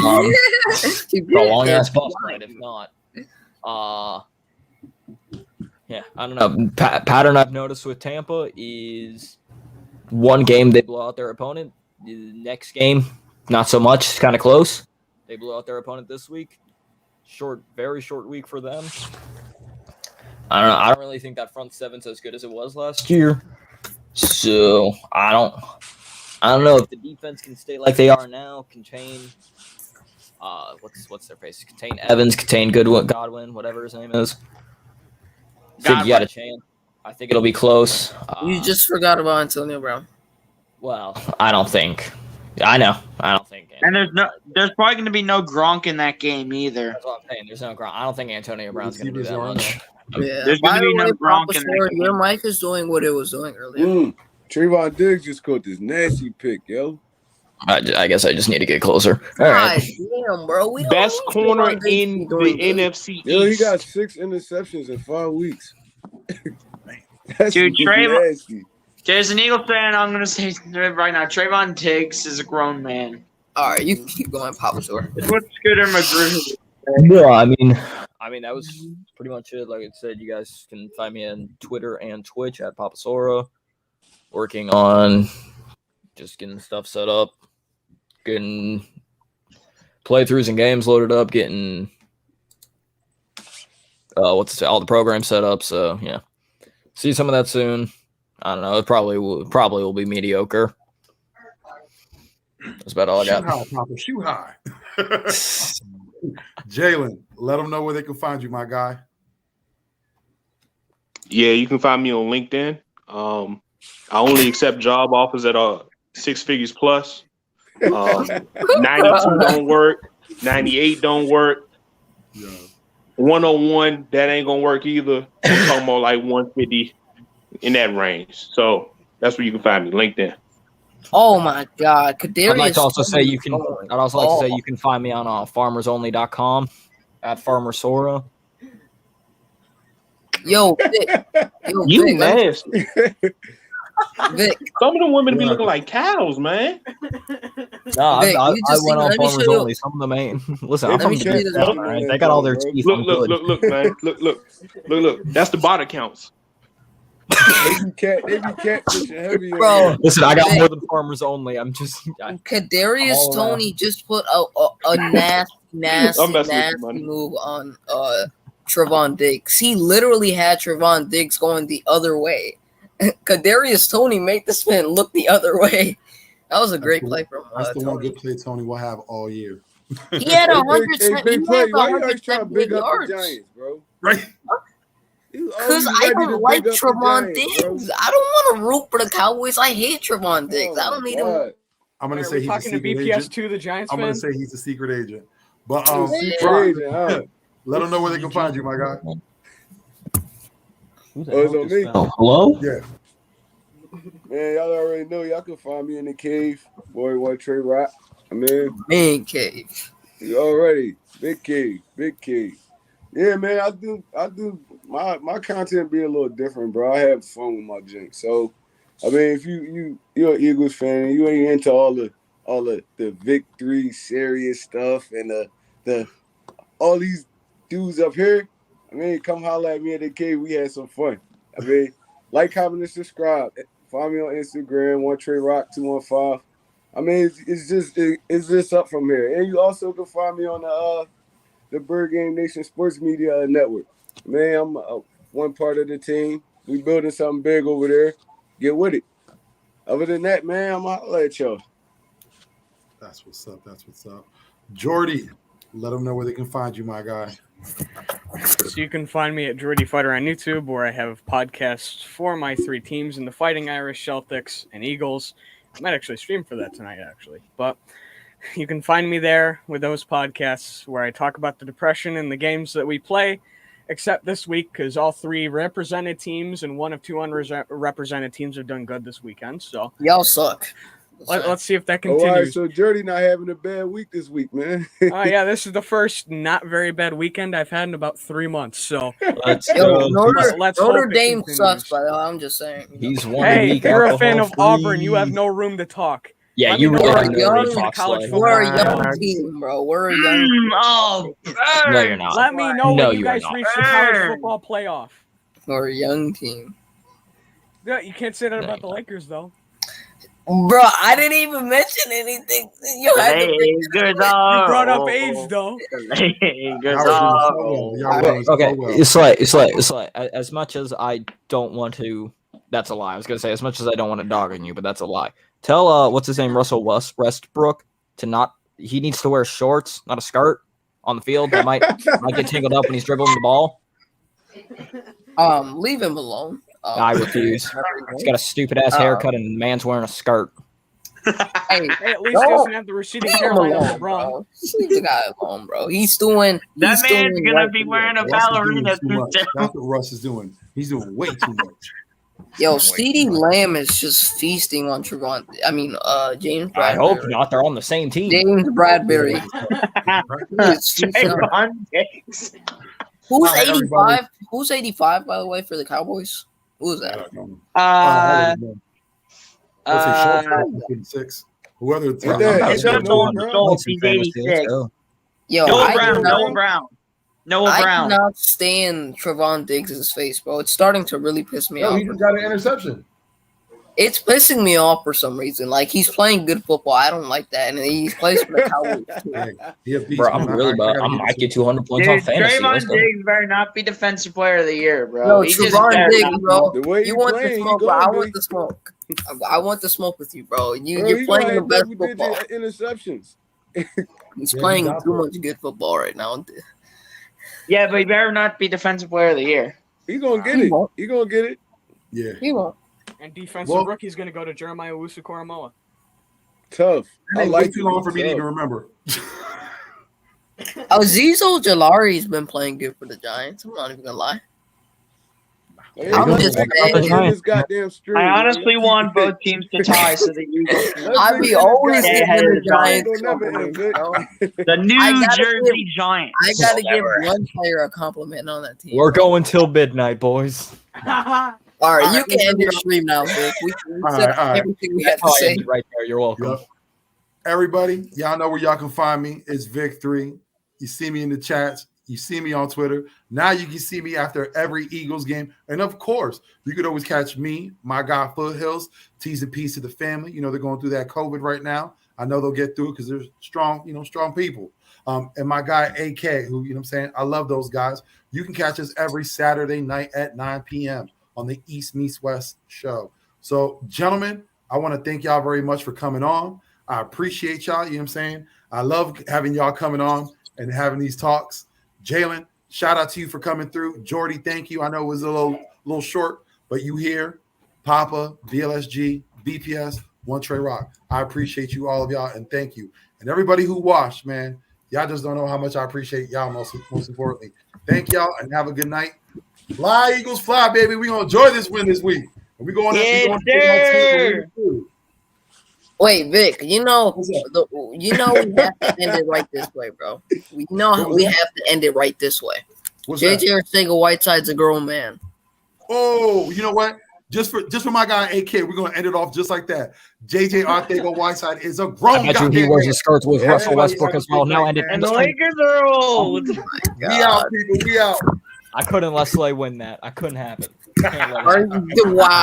long ass bus ride, if not. Yeah, I don't know. Pattern I've noticed with Tampa is one game they blow out their opponent. The next game, not so much. It's kind of close. They blew out their opponent this week. Very short week for them. I don't know. I don't really think that front seven's as good as it was last year. So I don't know if the defense can stay like they are now. Contain what's their face? Contain Evans. Contain Godwin. Whatever his name is. I think you got a chance. I think it'll be close. You just forgot about Antonio Brown. Well, I don't think. I know. I don't think. And there's probably going to be no Gronk in that game either. That's what I'm saying. There's no Gronk. I don't think Antonio Brown's going to do that much. Yeah. There's going to be no Gronk in that game. Your mic is doing what it was doing earlier. Trayvon Diggs just caught this nasty pick, yo. I guess I just need to get closer. All right. Damn, bro. Best corner in the NFC East. Yo, he got 6 interceptions in 5 weeks. That's Dude, nasty. As an Eagle fan, I'm going to say right now, Trayvon Diggs is a grown man. All right, you can keep going, Papa Shore. What's Scooter McGrew? No, I mean that was pretty much it. Like I said, you guys can find me on Twitter and Twitch at Papasora, working on just getting stuff set up, getting playthroughs and games loaded up, getting all the programs set up. So yeah, see some of that soon. I don't know. It probably will be mediocre. That's about all I got. Shoot high, Papa. Shoot high. Jalen, let them know where they can find you, my guy. Yeah, you can find me on LinkedIn. I only accept job offers that are 6 figures plus. 92 don't work. 98 don't work. Yeah. 101, that ain't gonna work either. I'm talking about like 150 in that range. So that's where you can find me, LinkedIn. Oh my God, Kadarius. I'd like to also say you can. I'd also like to say you can find me on farmersonly.com at Farmersora. Yo, Vic. You Vic, nasty. Vic. Some of them women be looking like cows, man. No, Vic, I went on let me Farmers show you- Only. Some of them ain't. Listen, I'm Let from me the show you East this. Coast, man. They got all their teeth. I'm good. Look, man. Look. That's the bot accounts. They be catfishing heavy. Bro, Listen, I got Vic. more than Farmers Only. I'm just. Kadarius Toney just put a nasty move on Trevon Diggs. He literally had Trevon Diggs going the other way. Kadarius Toney made this man look the other way. That was a great play from That's the one Toney. good play Tony will have all year. He had Hey, 100. big He play. had Why you always trying to 178 big up yards. the Giants, bro? Right? Because I don't like Trevon Diggs. I don't want to root for the Cowboys. I hate Trevon Diggs. I don't need him. I'm going to Are say we he's a talking to secret BPS agent. 2, the Giants I'm fan? going to say he's a secret agent. But Secret agent, huh? let them know where they can find you, my guy. Oh, it's on me. Hello? Yeah. Man, y'all already know. Y'all can find me in the cave. Boy, one Trey Rock. I'm in. Man cave. You already. Big cave. Yeah, man, I do my content be a little different, bro. I have fun with my drink. So I mean, if you're an Eagles fan and you ain't into all the Vick3 serious stuff and the all these dudes up here, I mean, come holler at me at the cave. We had some fun. I mean, like, comment, and subscribe. Find me on Instagram, 1TreyRock215. I mean, it's just up from here. And you also can find me on the Bird Game Nation Sports Media Network. Man, I'm one part of the team. We building something big over there. Get with it. Other than that, man, I'm out at y'all. That's what's up. That's what's up. Jordy, let them know where they can find you, my guy. So you can find me at Jordy Fighter on YouTube, where I have podcasts for my 3 teams in the Fighting Irish, Celtics, and Eagles. I might actually stream for that tonight, actually. But you can find me there with those podcasts where I talk about the depression and the games that we play, except this week because all 3 represented teams and 1 of 2 unrepresented teams have done good this weekend. So y'all suck. Let's see if that continues. All right, so Jordy not having a bad week this week, man. Yeah, this is the first not very bad weekend I've had in about 3 months. So let's go. Notre Dame sucks, by the way. I'm just saying. He's one Hey, week. you're a fan of Auburn. You have no room to talk. Yeah, you really have no room to talk. We're a young team, bro. We're a young team. Oh, no, you're not. Let me know when you guys reach the college football playoff. We're a young team. Yeah, you can't say that about the Lakers, though. Bro, I didn't even mention anything. You brought up age, though. Okay, it's like as much as I don't want to. That's a lie. I was gonna say as much as I don't want to dog on you, but that's a lie. Tell what's his name, Russell Westbrook, to not. He needs to wear shorts, not a skirt, on the field. That might get tangled up when he's dribbling the ball. Leave him alone. I refuse. He's got a stupid ass haircut, and the man's wearing a skirt. Hey, at least he doesn't have the receding hairline of LeBron. Leave the guy alone, bro. He's doing. That man's gonna be wearing a ballerina suit. That's what Russ is doing. He's doing way too much. Yo, CeeDee Lamb is just feasting on James Bradbury. I hope not. They're on the same team. James Bradbury. Who's 85? Who's 85, by the way, for the Cowboys? Who's that? Whoever he's 86. Yo, Noah Brown. I cannot stand Trevon Diggs' face, bro. It's starting to really piss me off. He just got an interception. It's pissing me off for some reason. Like, he's playing good football. I don't like that. And he plays for the Cowboys. Bro, I might get 200 points on fantasy. Trevon Diggs better not be Defensive Player of the Year, bro. No, Trevon Diggs, bro. You want the smoke, bro. I want the smoke. I want the smoke with you, bro. You're playing the best football. Interceptions. He's playing too much good football right now. Yeah, but he better not be Defensive Player of the Year. He's gonna get it. He's gonna get it. Yeah. He won't. And defensive rookie's going to go to Jeremiah Owusu-Koramoah. Tough. I like too long for me to even remember. Azeez Ojulari's been playing good for the Giants. I'm not even going to lie. I'm just saying. I honestly want both teams to tie so the Eagles. I be always giving the Giants the New Jersey Giants. I got to give one player a compliment on that team. We're going till midnight, boys. All right, you can end your stream now, Vic. We said everything we had to say. Right there, you're welcome. Yep. Everybody, y'all know where y'all can find me. It's Vick3. You see me in the chats. You see me on Twitter. Now you can see me after every Eagles game. And of course, you could always catch me, my guy Foothills, T's and P's to the family. You know, they're going through that COVID right now. I know they'll get through it because they're strong, strong people. And my guy AK, who, I'm saying, I love those guys. You can catch us every Saturday night at 9 p.m. on the East Meets West show. So, gentlemen, I want to thank y'all very much for coming on. I appreciate y'all. You know what I'm saying? I love having y'all coming on and having these talks. Jalen, shout out to you for coming through. Jordy, thank you. I know it was a little short, but you here. Papa, VLSG, BPS, One Trey Rock. I appreciate you, all of y'all, and thank you. And everybody who watched, man, y'all just don't know how much I appreciate y'all most importantly. Thank y'all, and have a good night. Fly, Eagles, fly, baby. We're going to enjoy this win this week. And we're going to Wait, Vic, we have to end it right this way, bro. We have to end it right this way. JJ Arcega-Whiteside's a grown man. Oh, you know what? just for my guy AK, we're gonna end it off just like that. JJ Arcega-Whiteside is a grown I bet you guy. he wears his skirts with Russell Westbrook as well. Now, And the Lakers are old. We out, people. We out. I couldn't let Slay win that. I couldn't have it. Can't let it happen. Wow.